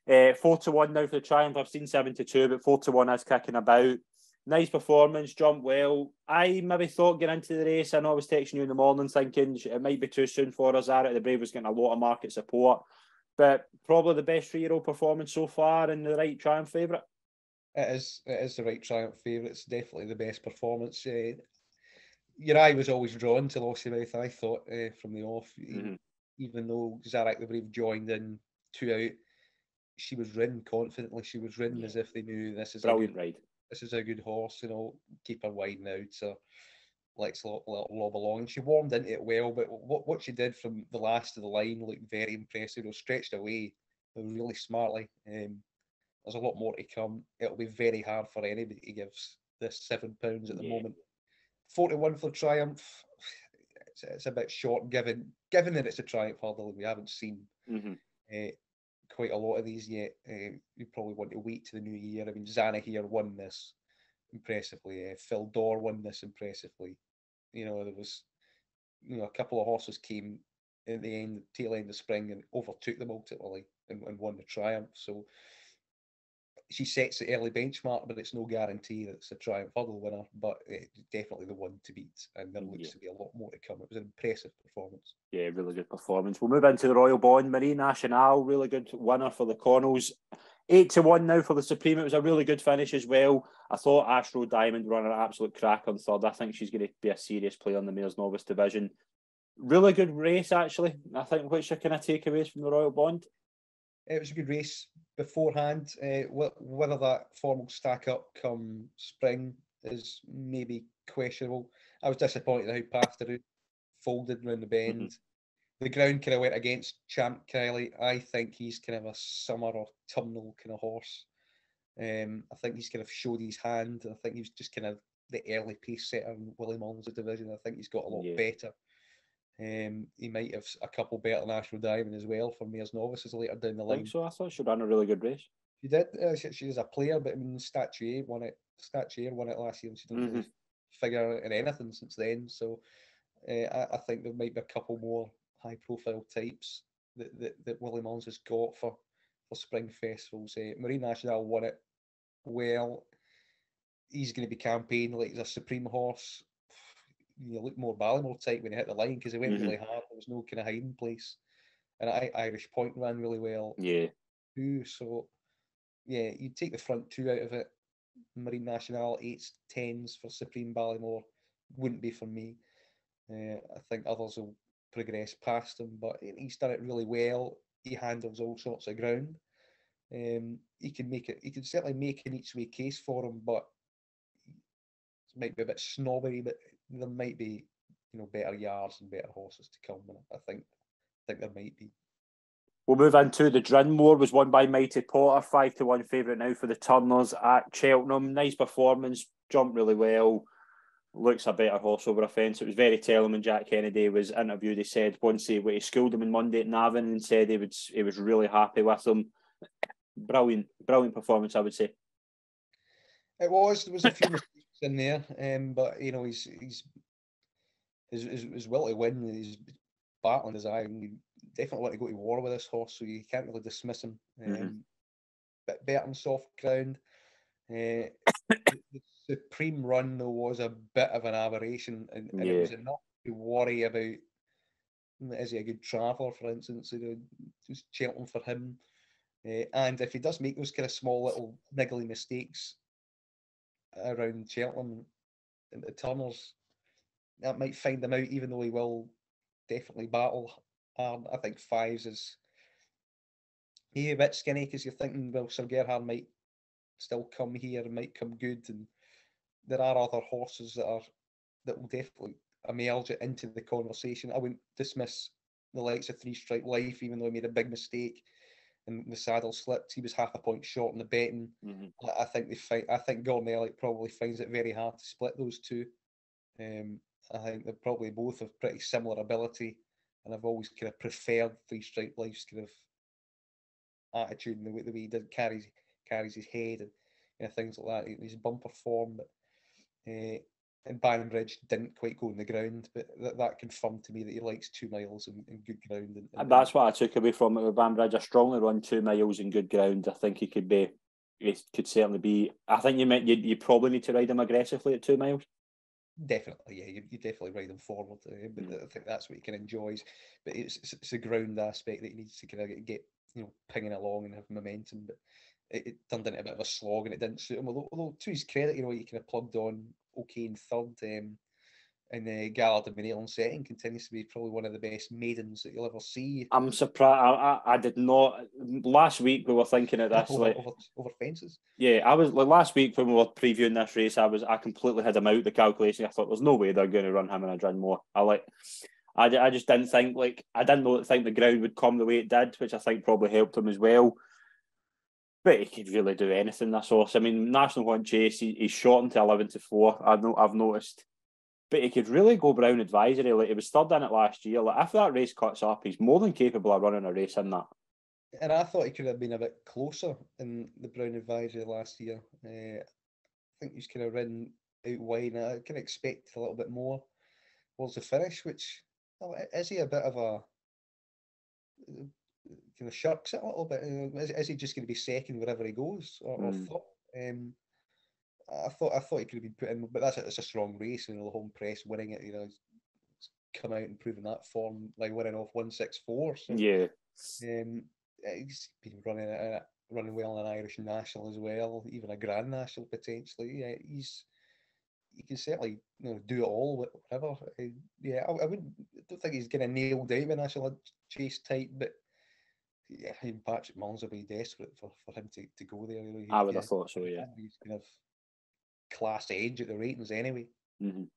4-1 now for the Triumph. I've seen 7-2, but 4-1 is kicking about. Nice performance, jumped well. I maybe thought getting into the race, I know I was texting you in the morning thinking it might be too soon for us. The Brave was getting a lot of market support, but probably the best 3-year-old performance so far and the right Triumph favourite. It is the right Triumph favourite. It's definitely the best performance. Your eye was always drawn to Lossiemouth, I thought, from the off. Even though Zarak the Brave joined in 2 out, she was ridden confidently. She was ridden as if they knew this is brilliant ride. This is a good horse, keep her wide out. So let's lob along. And she warmed into it well, but what she did from the last of the line looked very impressive. It was stretched away really smartly. There's a lot more to come. It'll be very hard for anybody to give this £7 at the moment. 4-1 for Triumph. It's a bit short, given that it's a Triumph hurdle and we haven't seen quite a lot of these yet. We probably want to wait to the new year. I mean, Zana here won this impressively. Phil Dorr won this impressively. There was, a couple of horses came at the tail end of spring and overtook them ultimately and won the Triumph. So she sets the early benchmark, but it's no guarantee that it's a Triumph hurdle winner, but it's definitely the one to beat, and there looks to be a lot more to come. It was an impressive performance. Yeah, really good performance. We'll move into the Royal Bond. Marie Nationale, really good winner for the Connells. 8-1 now for the Supreme. It was a really good finish as well. I thought Astro Diamond running an absolute crack on third. I think she's going to be a serious player in the Mares Novice division. Really good race, actually. I think what's your kind of takeaways from the Royal Bond? It was a good race beforehand. Whether that form will stack up come spring is maybe questionable. I was disappointed how Pasteru folded around the bend. The ground kind of went against Champ Kiley. I think he's kind of a summer or autumnal kind of horse. I think he's kind of showed his hand. I think he was just kind of the early pace setter in Willie Mullins' division. I think he's got a lot better. He might have a couple better National Diamond as well for Mares Novices later down the line. I think so. I thought she ran a really good race. She did. She's a player, but I mean, Statuaire won it last year, and she didn't really figure out anything since then. So I think there might be a couple more high-profile types that Willie Mullins has got for spring festivals. Marie Nationale won it well. He's going to be campaigned like he's a Supreme horse. You look more Ballymore type when he hit the line because he went really hard. There was no kind of hiding place. And Irish Point ran really well. Yeah. Too. So, yeah, you'd take the front 2 out of it. Marine Nationale, 8s, 10s for Supreme Ballymore. Wouldn't be for me. I think others will progress past him, but he's done it really well. He handles all sorts of ground. He can certainly make an each way case for him, but it might be a bit snobbery, but there might be, better yards and better horses to come. And I think there might be. We'll move into the Drinmore. Was won by Mighty Potter, 5-1 favourite now for the Turners at Cheltenham. Nice performance, jumped really well. Looks a better horse over a fence. It was very telling when Jack Kennedy was interviewed. He said once he schooled him on Monday at Navan and said he was really happy with him. Brilliant performance, I would say. It was. There was a few mistakes in there, but his will to win, he's battling his eye. And you definitely want to go to war with this horse, so you can't really dismiss him. Bit better on soft ground. The Supreme run though was a bit of an aberration, and it was enough to worry about. Is he a good traveller, for instance? Just Cheltenham for him. And if he does make those kind of small little niggly mistakes around Cheltenham and the Turners, that might find him out, even though he will definitely battle hard. I think 5s is a bit skinny because you're thinking, well, Sir Gerhard might still come here and might come good, and there are other horses that will definitely emerge into the conversation. I wouldn't dismiss the likes of Three Stripe Life, even though he made a big mistake and the saddle slipped. He was half a point short in the betting. I think Gordon Elliott probably finds it very hard to split those two. I think they probably both have pretty similar ability, and I've always kind of preferred Three Stripe Life's kind of attitude and the way he did carries his head and things like that. His bumper form, but and Byron Bridge didn't quite go on the ground, but that confirmed to me that he likes 2 miles in good ground. And that's what I took away from it with Byron Bridge. I strongly run 2 miles in good ground. I think he could certainly be. I think you meant you probably need to ride him aggressively at 2 miles. Definitely, yeah, you definitely ride him forward. But I think that's what he can enjoy. But it's the ground aspect that he needs to kind of get pinging along and have momentum. But it turned into a bit of a slog, and it didn't suit him. Although to his credit, he kind of plugged on okay in third. And Galopin setting continues to be probably one of the best maidens that you'll ever see. I'm surprised. I did not. Last week we were thinking of this over fences. Yeah, I was last week when we were previewing this race. I completely had him out the calculation. I thought there's no way they're going to run him in a Drinmore. I just didn't think I didn't think the ground would come the way it did, which I think probably helped him as well. But he could really do anything, this horse. I mean, National Hunt Chase, he's shortened to 11-4. I've noticed, but he could really go Brown Advisory. Like, he was third in it last year. Like, if that race cuts up, he's more than capable of running a race in that. And I thought he could have been a bit closer in the Brown Advisory last year. I think he's kind of ridden out wide. I can expect a little bit more towards the finish, which is he a bit of a kind of shirks it a little bit? Is he just going to be second wherever he goes, or third? I thought he could have been put in, but it's a strong race, and the home press winning it. It's come out and proven that form, like winning off 164. So yeah, he's been running well in an Irish National as well, even a Grand National potentially. Yeah, he can certainly do it all, whatever. I don't think he's going to nail down a National Chase type, but yeah, Patrick Mullins will be desperate for him to go there. I would have thought so. Yeah, he's kind of class edge at the ratings anyway.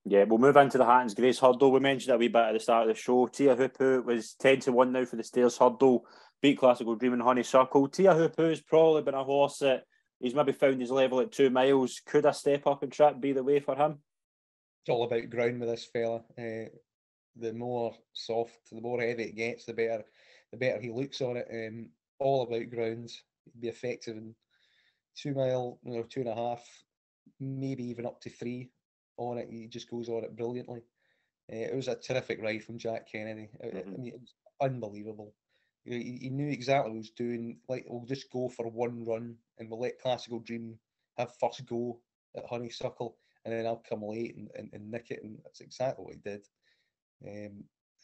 Yeah, we'll move into the Hattons Grace Hurdle. We mentioned a wee bit at the start of the show. Tia Hoopu was 10-1 now for the Stairs Hurdle. Beat Classical Dream and Honeysuckle. Tia Hoopu's probably been a horse that he's maybe found his level at 2 miles. Could a step up and trip be the way for him? It's all about ground with this fella. The more soft, the more heavy it gets, the better he looks on it. All about grounds. He'd be effective in 2 mile, 2.5, maybe even up to 3 on it. He just goes on it brilliantly. It was a terrific ride from Jack Kennedy. I mean, it was unbelievable. He knew exactly what he was doing. Like, we'll just go for one run and we'll let Classical Dream have first go at Honeysuckle, and then I'll come late and nick it. And that's exactly what he did.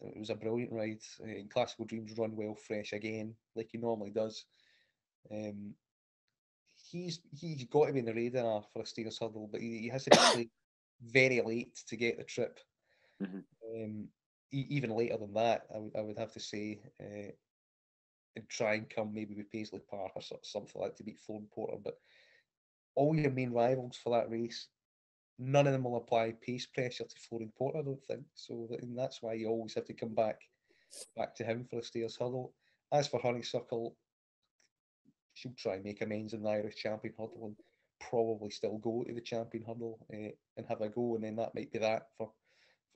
It was a brilliant ride. And Classical Dreams run well fresh again, like he normally does. He's got to be in the radar for a Stairs Hurdle, but he has to be played very late to get the trip. Even later than that, I would have to say, and try and come maybe with Paisley Park or something like that to beat Thorn Porter. But all your main rivals for that race, none of them will apply pace pressure to Florin Porter, I don't think. So and that's why you always have to come back to him for a Stairs Hurdle. As for Honeysuckle, she'll try and make amends in the Irish Champion Hurdle and probably still go to the Champion Hurdle and have a go, and then that might be that for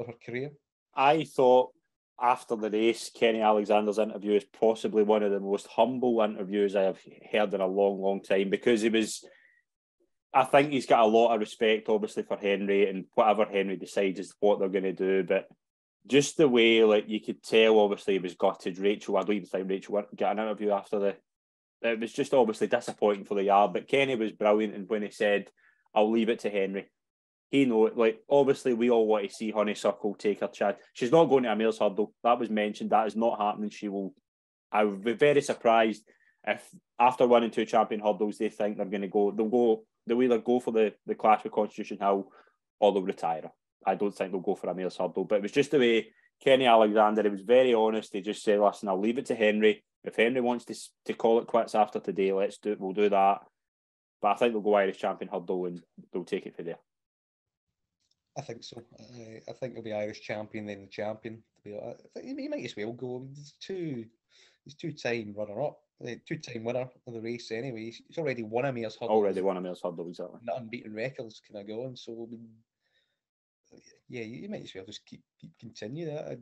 her career. I thought after the race, Kenny Alexander's interview is possibly one of the most humble interviews I have heard in a long, long time, because I think he's got a lot of respect, obviously, for Henry, and whatever Henry decides is what they're going to do. But just the way, like, you could tell, obviously, he was gutted. I don't even think Rachel got an interview after it was just obviously disappointing for the yard. But Kenny was brilliant, and when he said, "I'll leave it to Henry," he knows. Like, obviously, we all want to see Honeysuckle take her chance. She's not going to a Mares Hurdle. That was mentioned. That is not happening. I would be very surprised if after winning 2 champion hurdles, they think they're going to go. They'll either go for the Clash with Constitution Hill, or they'll retire her. I don't think they'll go for a Mares Hurdle. But it was just the way Kenny Alexander, he was very honest. He just said, "Listen, I'll leave it to Henry. If Henry wants to call it quits after today, let's do it. We'll do that." But I think they'll go Irish Champion Hurdle and they'll take it for there. I think so. I think he'll be Irish champion, then the champion. I think he might as well go. He's two-time runner-up, two-time winner of the race anyway. He's already won a mare's hurdle. Already won a mare's hurdle, exactly. The unbeaten records kind of going. So, I mean, yeah, you might as well just keep continue that.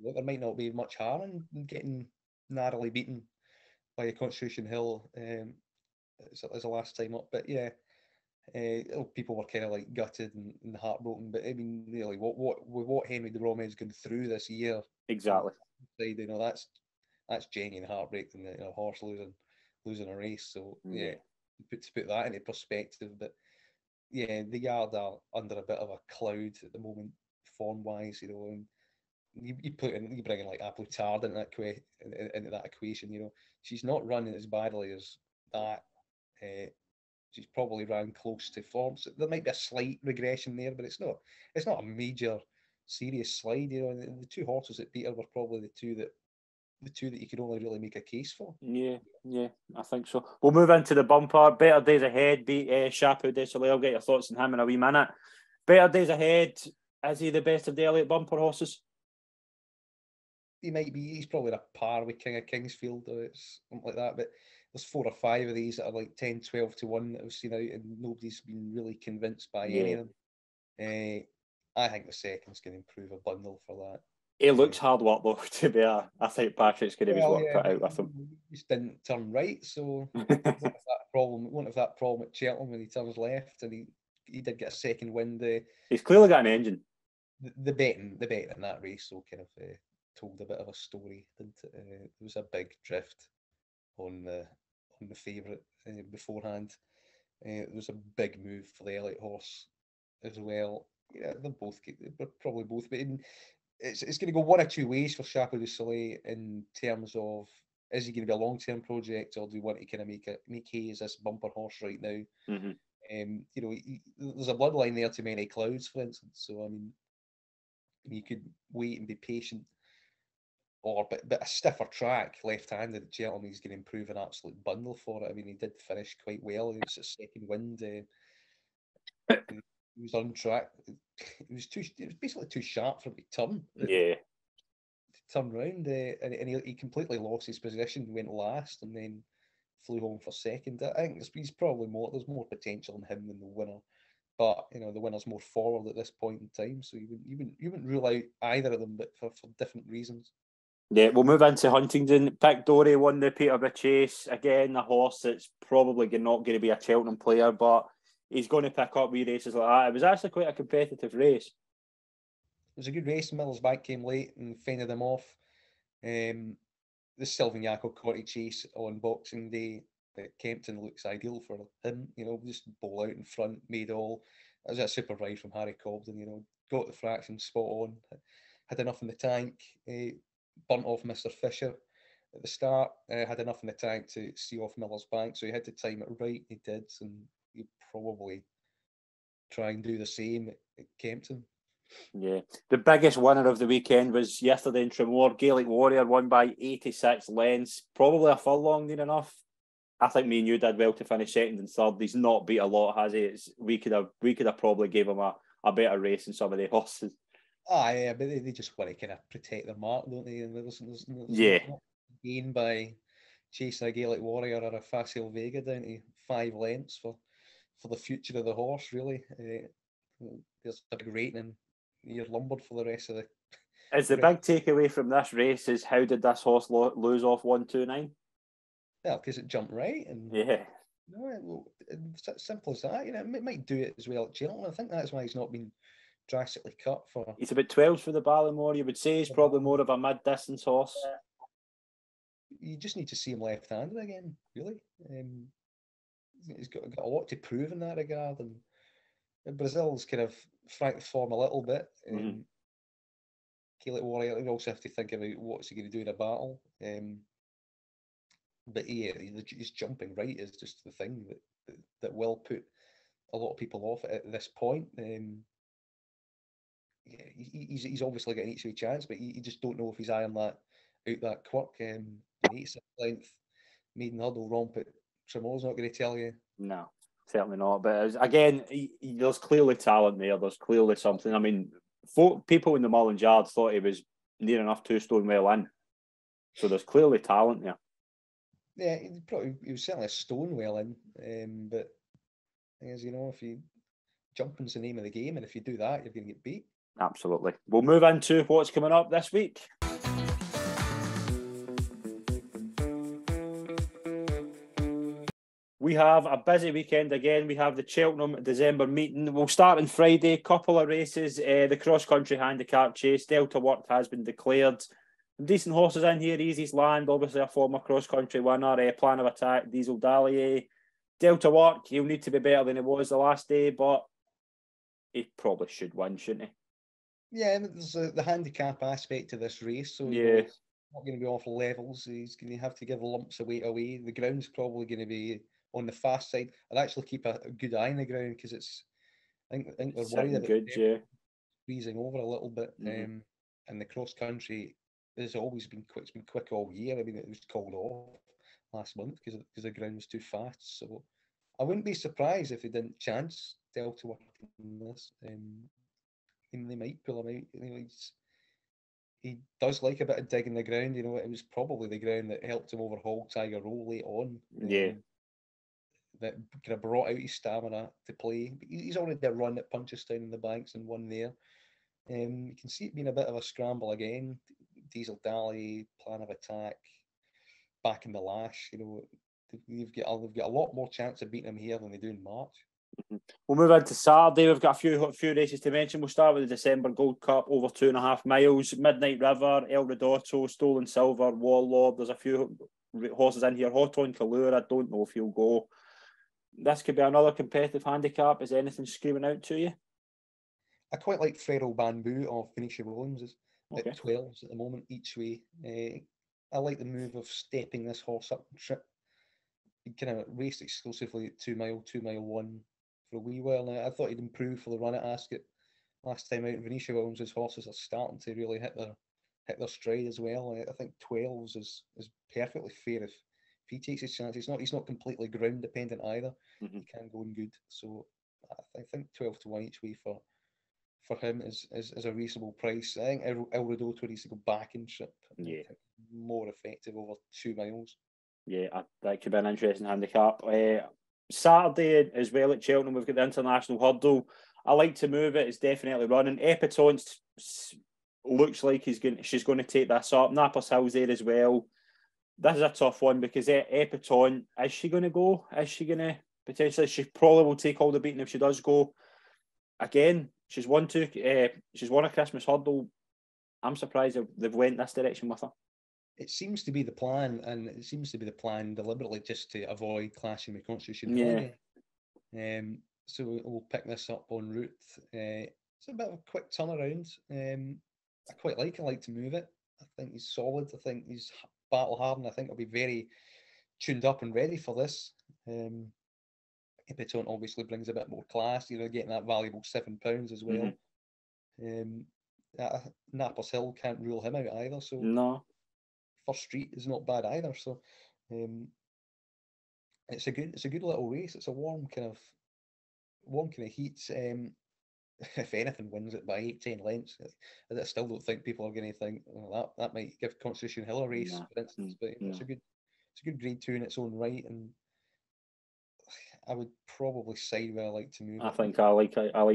There might not be much harm in getting narrowly beaten by a Constitution Hill as a last time up. But yeah, people were kind of like gutted and heartbroken. But I mean, really, what Henry de Romhead's gone through this year, exactly. You know, that's genuine heartbreak, and a horse losing a race. So yeah, to put that into perspective. But yeah, the Yard are under a bit of a cloud at the moment, form wise. You know, and you bring in like Applitard into that equation. You know, she's not running as badly as that. She's probably ran close to form. So there might be a slight regression there, but it's not a major serious slide. You know, and the two horses that beat her were probably the two that you could only really make a case for. Yeah, I think so. We'll move into the bumper. Better Days Ahead beat Chapeau de Soleil. I'll get your thoughts on him in a wee minute. Better Days Ahead, is he the best of the Elliott bumper horses? He might be. He's probably a par with King of Kingsfield or it's something like that. But there's 4 or 5 of these that are like 10, 12 to 1 that I've seen out, and nobody's been really convinced by any of them. I think the second's going to improve a bundle for that. It looks hard work though, to be I think Patrick's going to be his work cut out with him. He just didn't turn right, so won't have that problem at Cheltenham when he turns left, and he did get a second wind. He's clearly got an engine. The betting in that race so kind of told a bit of a story, didn't it? There was a big drift on the favourite beforehand. There was a big move for the Elliott horse as well. Yeah, they're probably both, but it's going to go one or two ways for Chapeau de Soleil in terms of, is he going to be a long-term project, or do you want to kind of make hay as this bumper horse right now? Mm-hmm. You know, there's a bloodline there to many clouds, for instance. So I mean, you could wait and be patient, but a stiffer track, left-handed at Cheltenham, he's going to improve an absolute bundle for it. I mean, he did finish quite well. It was a second wind. He was on track. It was basically too sharp for him to turn. Yeah. To turn round, and he completely lost his position, went last, and then flew home for second. I think he's probably there's more potential in him than the winner. But you know, the winner's more forward at this point in time, so you wouldn't rule out either of them, but for different reasons. Yeah, we'll move into Huntingdon. Pick Dory won the Peterborough Chase. Again, a horse that's probably not going to be a Cheltenham player, but he's going to pick up wee races like that. It was actually quite a competitive race. It was a good race. Miller's Bank came late and fended them off. The Sylvan Yackel Cotty Chase on Boxing Day at Kempton looks ideal for him. You know, just bowl out in front, made all. That was a super ride from Harry Cobden. You know, got the fraction spot on, had enough in the tank. Burnt off Mr. Fisher at the start. Had enough in the tank to see off Miller's Bank, so he had to time it right. He did, and he'll probably try and do the same at Kempton. Yeah, the biggest winner of the weekend was yesterday in Tramore. Gaelic Warrior won by 86 lengths. Probably a furlong near enough. I think me and you did well to finish second and third. He's not beat a lot, has he? We could have probably gave him a better race than some of the horses. Yeah, but they just want to kind of protect their mark, don't they? And there's not gain by chasing a Gaelic Warrior or a Facile Vega down to 5 lengths for the future of the horse, really. There's a big rating, and you're lumbered for the rest of the... Is the big takeaway from this race is how did this horse lose off 129? Well, because it jumped right, and yeah. No, it's as simple as that. You know, it might do it as well at Cheltenham. I think that's why he's not been drastically cut for. He's about 12 for the Ballymore. You would say he's probably more of a mid-distance horse. You just need to see him left-handed again, really. He's got a lot to prove in that regard, and Brazil's kind of franked the form a little bit. Gaelic Warrior, you also have to think about what's he going to do in a battle. But yeah, his jumping right is just the thing that will put a lot of people off at this point. Yeah, he's obviously getting each chance, but you just don't know if he's ironed that quirk. 86 length maiden hurdle romp at Tremore's not going to tell you. No. Certainly not. But again, there's clearly talent there. There's clearly something. I mean, people in the Mullins Yard thought he was near enough 2 stone well in. So there's clearly talent there. Yeah, he was certainly a stone well in. But as you know, if you jumping's the name of the game, and if you do that, you're going to get beat. Absolutely. We'll move into what's coming up this week. We have a busy weekend again. We have the Cheltenham December meeting. We'll start on Friday. Couple of races. The cross-country handicap chase. Delta Work has been declared. Some decent horses in here. Easy's Land, obviously a former cross-country winner. Plan of Attack, Diesel Dalier. Delta Work, he'll need to be better than he was the last day, but he probably should win, shouldn't he? Yeah, there's the handicap aspect to this race. So yeah, it's not going to be awful levels. He's going to have to give lumps of weight away. The ground's probably going to be on the fast side. I'd actually keep a good eye on the ground because it's. I think they're worried about good, freezing over a little bit. And the cross country has always been quick. It's been quick all year. I mean, it was called off last month because the ground was too fast. So I wouldn't be surprised if they didn't chance Delta Work in this. And they might pull him out. You know, he does like a bit of digging the ground. You know, it was probably the ground that helped him overhaul Tiger Roll late on. That kind of brought out his stamina to play. He's already a run at Punchestown in the Banks and won there. You can see it being a bit of a scramble again. Diesel Dally, Plan of Attack, back in the lash. You know, they've got a lot more chance of beating him here than they do in March. We'll move on to Saturday. We've got a few races to mention. We'll start with the December Gold Cup, over 2.5 miles. Midnight River, El Ridotto, Stolen Silver, Warlord. There's a few horses in here. Hot on Kalura, I don't know if he'll go. This could be another competitive handicap. Is anything screaming out to you? I quite like Feral Bamboo of Venetia Williams at 12s at the moment each way. I like the move of stepping this horse up the trip. He kind of raced exclusively at 2 mile, 2 mile 1 for a wee while now. I thought he'd improve for the run at Ascot last time out. Venetia Williams' horses are starting to really hit their stride as well. I think 12s is perfectly fair if he takes his chance. He's not completely ground dependent either. He can go in good. So I think 12 to 1 each way for him is a reasonable price. I think El Ridotto needs to go back and trip. More effective over 2 miles. Yeah, that could be an interesting handicap. Saturday as well at Cheltenham, we've got the International Hurdle. I like to move it. It's definitely running. Epatone looks like she's going to take this up. Nappers Hill's there as well. This is a tough one because Epatone, is she going to go? Is she going to potentially? She probably will take all the beating if she does go. Again, she's won a Christmas Hurdle. I'm surprised they've went this direction with her. It seems to be the plan, and it seems to be the plan deliberately just to avoid clashing with Constitution Holiday. So we'll pick this up en route. It's a bit of a quick turnaround. I quite like it. I like to move it. I think he's solid. I think he's battle hardened. I think he'll be very tuned up and ready for this. Epatone obviously brings a bit more class. You know, getting that valuable £7 as well. Nappers Hill can't rule him out either. So no. First Street is not bad either, so it's a good little race. It's a warm kind of heat. If anything wins it by 8-10 lengths, I still don't think people are going to think that might give Constitution Hill a race, for instance. But it's a good Grade 2 in its own right, and I would probably side where I like to move it. I think I like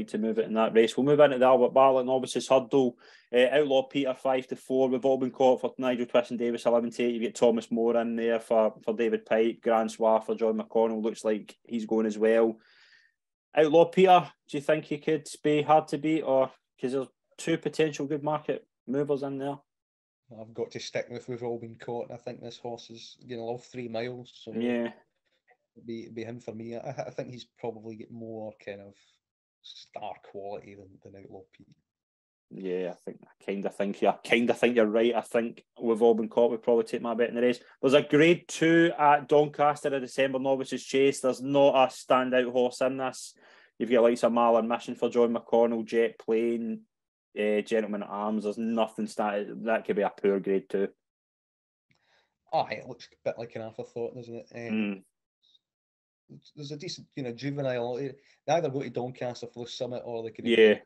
to move it in that race. We'll move into the Albert Bartlett Novices Hurdle. Outlaw Peter 5-4. We've all been caught for Nigel Twist and Davis 11-8. You get Thomas Moore in there for David Pike. Grand Soir for John McConnell. Looks like he's going as well. Outlaw Peter, do you think he could be hard to beat, or because there's 2 potential good market movers in there? I've got to stick with we've all been caught. I think this horse is going to love 3 miles. So yeah. Be him for me. I think he's probably got more kind of star quality than Outlaw Pete. Yeah, I kind of think you're right. I think we've all been caught. We'd probably take my bet in the race. There's a Grade 2 at Doncaster, a December Novices Chase. There's not a standout horse in this. You've got like some Marlon Mission for John McConnell, Jet Plane, Gentleman at Arms. There's nothing standout. That could be a poor Grade 2. It looks a bit like an afterthought, doesn't it? there's a decent, juvenile. They either go to Doncaster for the summit or they could Yeah.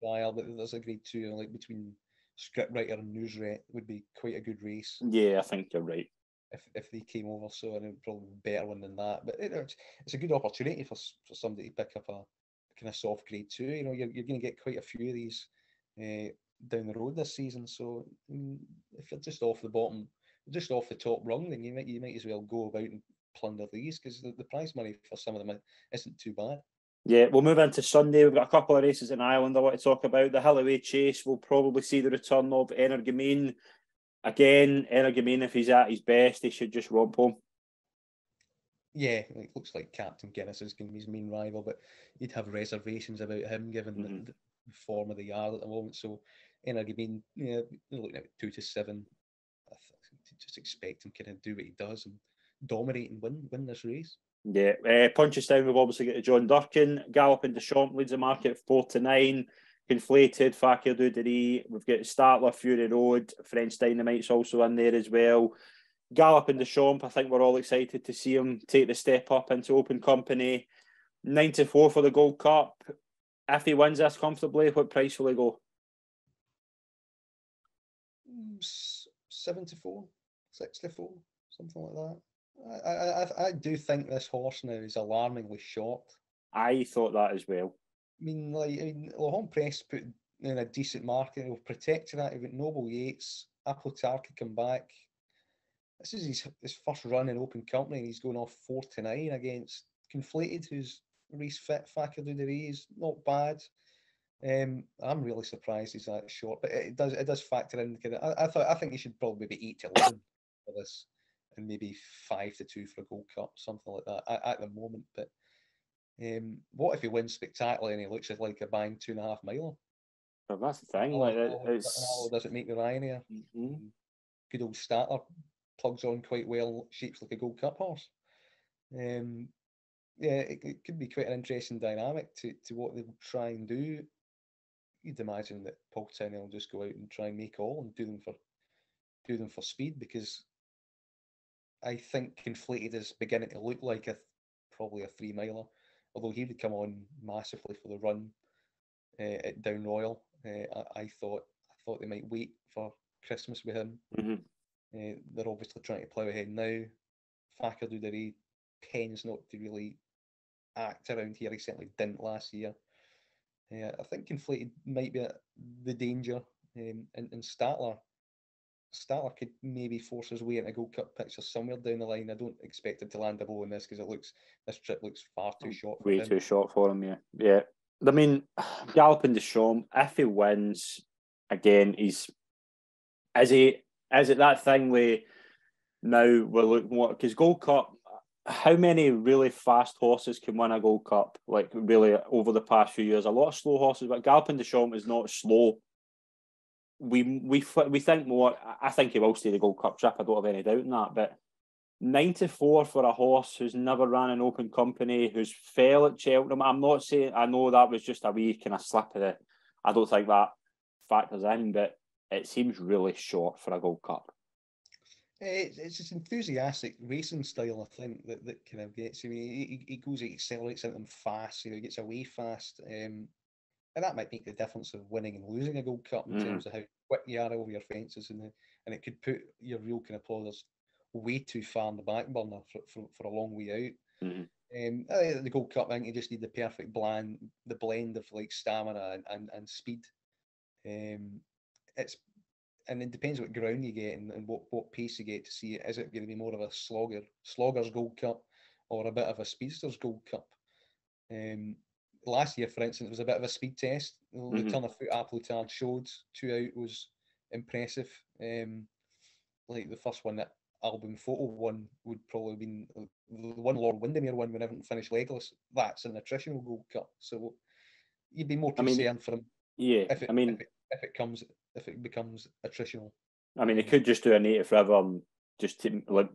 trial, but there's a grade 2, like between scriptwriter and newsret would be quite a good race. Yeah, I think you're right. If they came over, so it would probably be a better one than that. But it's a good opportunity for somebody to pick up a kind of soft grade 2. You're going to get quite a few of these down the road this season. So if you're just off the bottom, just off the top rung, then you might as well go about and plunder these, because the prize money for some of them isn't too bad. Yeah, we'll move into Sunday. We've got a couple of races in Ireland I want to talk about. The Hillaway Chase will probably see the return of Energumene. Again, Energumene, if he's at his best, he should just romp home. Yeah, it looks like Captain Guinness is going to be his main rival, but you'd have reservations about him given the form of the yard at the moment. So Energumene, looking at 2 to 7. Just expect him kind of do what he does and dominate and win this race. Yeah, Punchestown, we've obviously got the John Durkin. Galopin de Champ leads the market at 4 to 9. Conflated, Fakir Duderie. We've got Startler, Fury Road. French Dynamite's also in there as well. Galopin de Champ, I think we're all excited to see him take the step up into open company. 94 for the Gold Cup. If he wins this comfortably, what price will he go? 74, 64, something like that. I do think this horse now is alarmingly short. I thought that as well. Lahon Press put in a decent market. He'll protect that. He's got Noble Yates, Appletar could come back. This is his first run in open company, and he's going off 4 to 9 against Conflated, who's race fit. Fakir Duderie is not bad. I'm really surprised he's that short, but it does factor in. I think he should probably be 8 to 11 for this, and maybe 5 to 2 for a Gold Cup, something like that at the moment. But what if he wins spectacularly and he looks like a bang 2.5 miler? But that's the thing. How does it make the Ryanair? Mm-hmm. Good old starter plugs on quite well, shapes like a Gold Cup horse. It could be quite an interesting dynamic to what they will try and do. You'd imagine that Paul Tierney will just go out and try and make all and do them for speed, because I think Conflated is beginning to look like probably a 3 miler, although he would come on massively for the run at Down Royal. I thought they might wait for Christmas with him. They're obviously trying to plough ahead now. Fakir Duderie tends not to really act around here. He certainly didn't last year. I think Conflated might be the danger, and Statler could maybe force his way into Gold Cup picture somewhere down the line. I don't expect him to land a blow in this, because this trip looks far too short for him. Way too short for him, yeah. I mean, Galopin de Champ, if he wins, again, is it that thing where now we're looking what, because Gold Cup, how many really fast horses can win a Gold Cup? Like, really, over the past few years, a lot of slow horses, but Galopin de Champ is not slow. We think more. I think he will stay the Gold Cup trip. I don't have any doubt in that. But 94 for a horse who's never ran an open company, who's fell at Cheltenham. I'm not saying, I know that was just a wee kind of slip of the. I don't think that factors in, but it seems really short for a Gold Cup. It's this enthusiastic racing style, I think, that kind of gets him. He goes, he accelerates into them fast. He gets away fast, and that might make the difference of winning and losing a Gold Cup in terms of how quick you are over your fences, and it could put your real kind of plotters way too far in the back burner for a long way out. The Gold Cup, I think you just need the perfect blend of like stamina and speed. And it depends what ground you get and what pace you get to see it. Is it going to be more of a slogger's Gold Cup, or a bit of a speedster's Gold Cup? Last year, for instance, it was a bit of a speed test. The turn of foot Appletard showed 2 out was impressive. Like the first one that Album Photo won would probably have been the one Lord Windermere won when everything finished legless. That's an attritional Gold Cup, so you'd be more concerned for him. Yeah, if it becomes attritional. I mean, they could just do a native forever and just like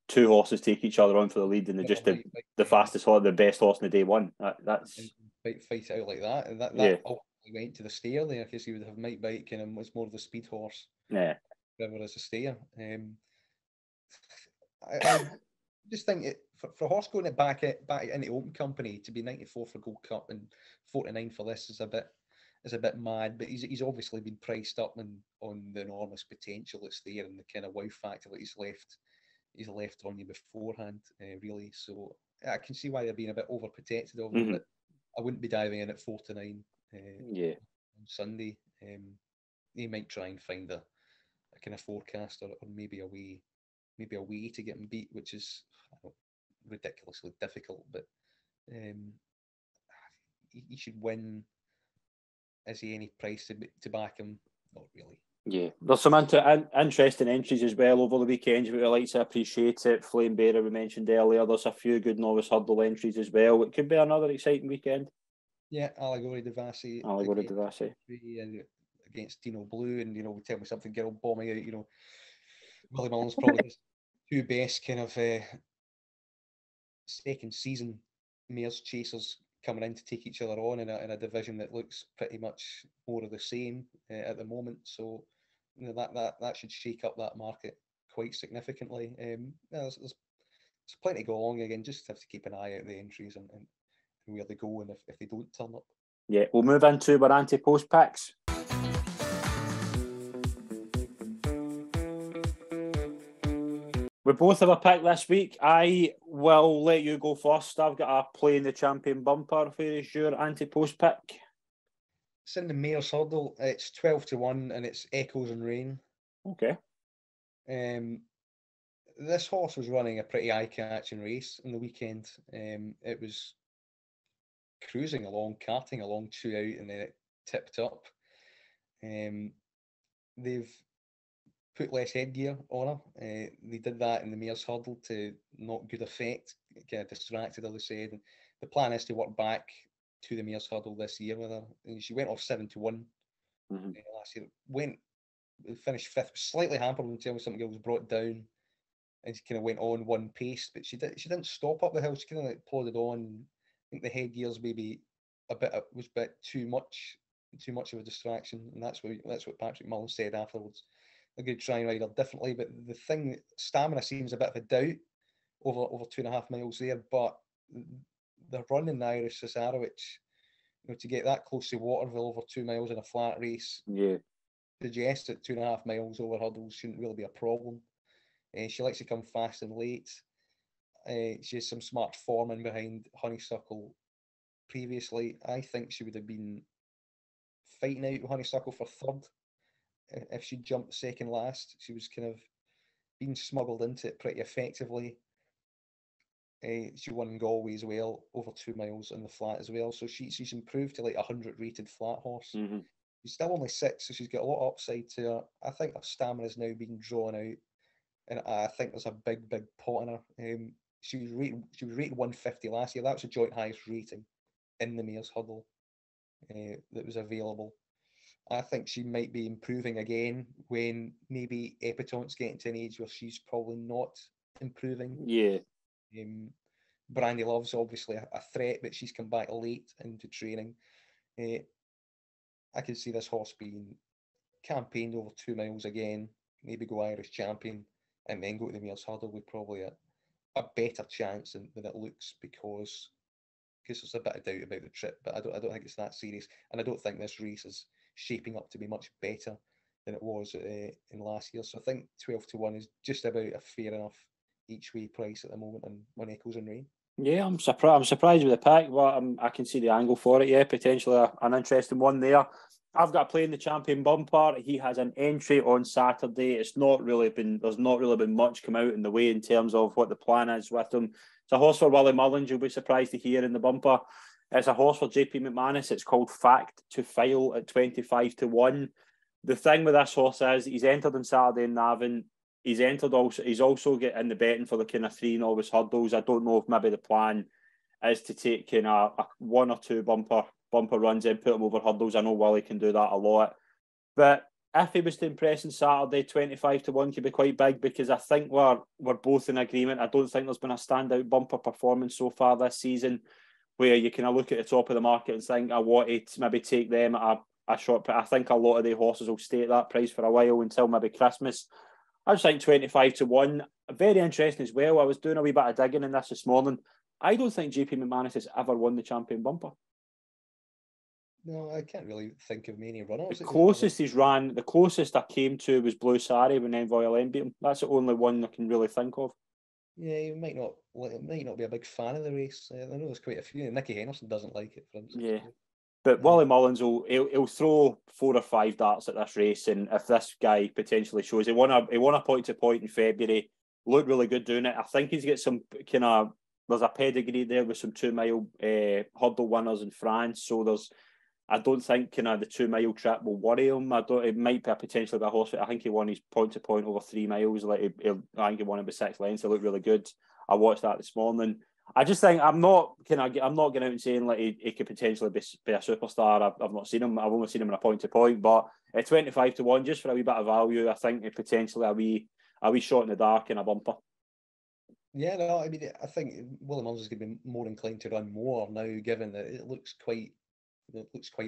2 horses take each other on for the lead, and they're just the fastest horse, the best horse in the day one. That's fight it out like that, and that ultimately went to the stayer there, because he would have Mike Bike and was more of the speed horse. Yeah, River as a stayer. just think for a horse going it back into open company to be 94 for Gold Cup and 49 for this is a bit mad. But he's obviously been priced up on the enormous potential that's there and the kind of wow factor that he's left on you beforehand, really. So I can see why they're being a bit overprotected of him, but I wouldn't be diving in at 4-9 on Sunday. They might try and find a kind of forecast or maybe a way to get him beat, which is ridiculously difficult. But he should win. Is he any price to back him? Not really. Yeah, there's some interesting entries as well over the weekend. We like to appreciate it. Flame Bearer we mentioned earlier. There's a few good novice hurdle entries as well. It could be another exciting weekend. Yeah, Allegory Devassi. Against Dino Blue, and tell me something, Gerald bombing out. Willie Mullins probably his two best kind of second season mares chasers coming in to take each other on in a division that looks pretty much more of the same at the moment. So that should shake up that market quite significantly. There's plenty to go along again. Just have to keep an eye out the entries and where they go, and if they don't turn up. Yeah, we'll move into our anti-post picks. We both have a pick this week. I will let you go first. I've got a Playing the Champion bumper. Where is your anti-post pick? It's in the Mayor's Hurdle. It's 12-1 and it's Echoes and Rain. Okay. This horse was running a pretty eye-catching race in the weekend. It was cruising along, carting along 2 out, and then it tipped up. They've put less headgear on her. They did that in the Mayor's Hurdle to not good effect. It kind of distracted her, they said. And the plan is to work back to the Mayor's Hurdle this year with her. And she went off 7-1 last year. Finished 5th, slightly hampered until something else was brought down. And she kind of went on one pace, but she didn't stop up the hill. She kind of like plodded on. I think the headgears maybe was a bit too much of a distraction, and that's what Patrick Mullins said afterwards. They're going to try and ride her differently, but the thing, stamina seems a bit of a doubt over 2.5 miles there. But they're running the Irish Cesarewitch, to get that close to Waterville over 2 miles in a flat race. Yeah, suggests that 2.5 miles over hurdles shouldn't really be a problem. She likes to come fast and late. She has some smart form in behind Honeysuckle previously. I think she would have been fighting out with Honeysuckle for third if she jumped second last. She was kind of being smuggled into it pretty effectively. She won in Galway as well, over 2 miles in the flat as well. So she's improved to like 100 rated flat horse. She's still only 6, so she's got a lot of upside to her. I think her stamina is now being drawn out, and I think there's a big pot in her. She was rated 150 last year. That was the joint highest rating in the Mayor's Hurdle that was available. I think she might be improving again when maybe Epitont's getting to an age where she's probably not improving. Yeah. Brandy Love's obviously a threat, but she's come back late into training. I can see this horse being campaigned over 2 miles again, maybe go Irish champion, and then go to the Mayor's Hurdle with probably a better chance than it looks, because there's a bit of doubt about the trip, but I don't think it's that serious, and I don't think this race is shaping up to be much better than it was in last year. So I think 12-1 is just about a fair enough each way price at the moment on Echoes and Rain. Yeah, I'm surprised with the pick, but I can see the angle for it. Yeah, potentially an interesting one there. I've got Playing the Champion bumper. He has an entry on Saturday. There's not really been much come out in the way in terms of what the plan is with him. It's a horse for Willie Mullins. You'll be surprised to hear in the bumper. It's a horse for JP McManus. It's called Fact to File at 25-1. The thing with this horse is he's entered on Saturday in Navan. He's also getting in the betting for the kind of 3 novice hurdles. I don't know if maybe the plan is to take kind of a 1 or 2 bumper runs in, put him over hurdles. I know Willie can do that a lot. But if he was to impress on Saturday, 25-1 could be quite big, because I think we're both in agreement. I don't think there's been a standout bumper performance so far this season where you kind of look at the top of the market and think, I want to maybe take them at a short price. I think a lot of the horses will stay at that price for a while until maybe Christmas. I just think 25-1. Very interesting as well. I was doing a wee bit of digging in this morning. I don't think JP McManus has ever won the champion bumper. No, I can't really think of many runners. The closest I came to was Blue Sari when Envoy Allen beat him. That's the only one I can really think of. Yeah, he might not be a big fan of the race. I know there's quite a few. Nicky Henderson doesn't like it, for instance. Yeah. But Wally Mullins he'll throw 4 or 5 darts at this race, and if this guy potentially shows he won a point-to-point in February, looked really good doing it. I think he's got some kind of there's a pedigree there with some 2 mile hurdle winners in France. So I don't think kind of the 2 mile trip will worry him. It might be potentially a horse. I think he won his point-to-point over 3 miles. I think he won it by 6 lengths. It looked really good. I watched that this morning. I just think I'm not going out and saying like he could potentially be a superstar. I've not seen him. I've only seen him in a point-to-point. But at 25-1, just for a wee bit of value, I think it potentially a wee shot in the dark and a bumper. Yeah, no, I mean, I think Willie Mullins is going to be more inclined to run more now, given that it looks quite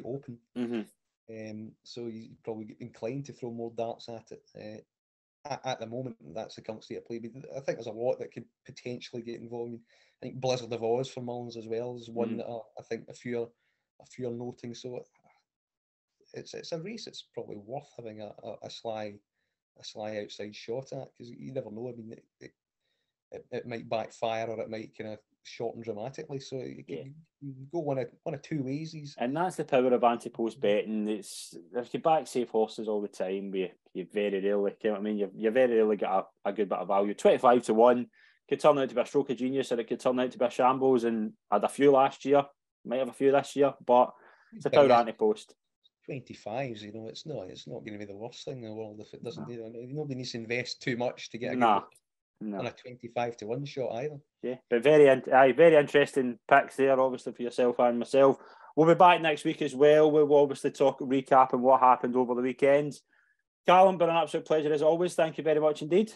open. Mm-hmm. So he's probably inclined to throw more darts at it. At the moment, that's the current state of play. But I think there's a lot that could potentially get involved. I think Blizzard of Oz for Mullins as well is one that I think a few are noting. So it's a race that's probably worth having a sly outside shot at, because you never know. I mean, it might backfire, or it might kind of shorten dramatically. So you can go one of two ways. And that's the power of anti-post betting. If you back safe horses all the time, you very rarely, you know what I mean? You very rarely get a good bit of value. 25-1 could turn out to be a stroke of genius, or it could turn out to be a shambles. And I had a few last year, might have a few this year, but it's the power of anti-post. 25s, it's not going to be the worst thing in the world if it doesn't. Nobody needs to invest too much to get on a 25-1 shot either. Yeah, but very interesting picks there, obviously, for yourself and myself. We'll be back next week as well. We'll obviously recap on what happened over the weekend. Calum, been an absolute pleasure as always. Thank you very much indeed.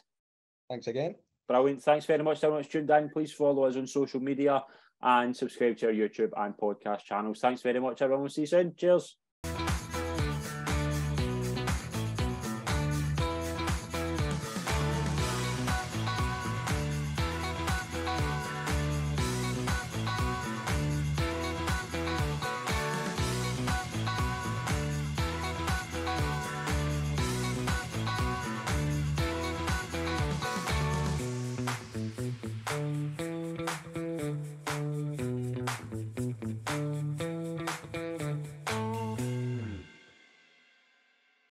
Thanks again. Brilliant. Thanks very much to everyone who's tuned in. Please follow us on social media and subscribe to our YouTube and podcast channels. Thanks very much, everyone. We'll see you soon. Cheers.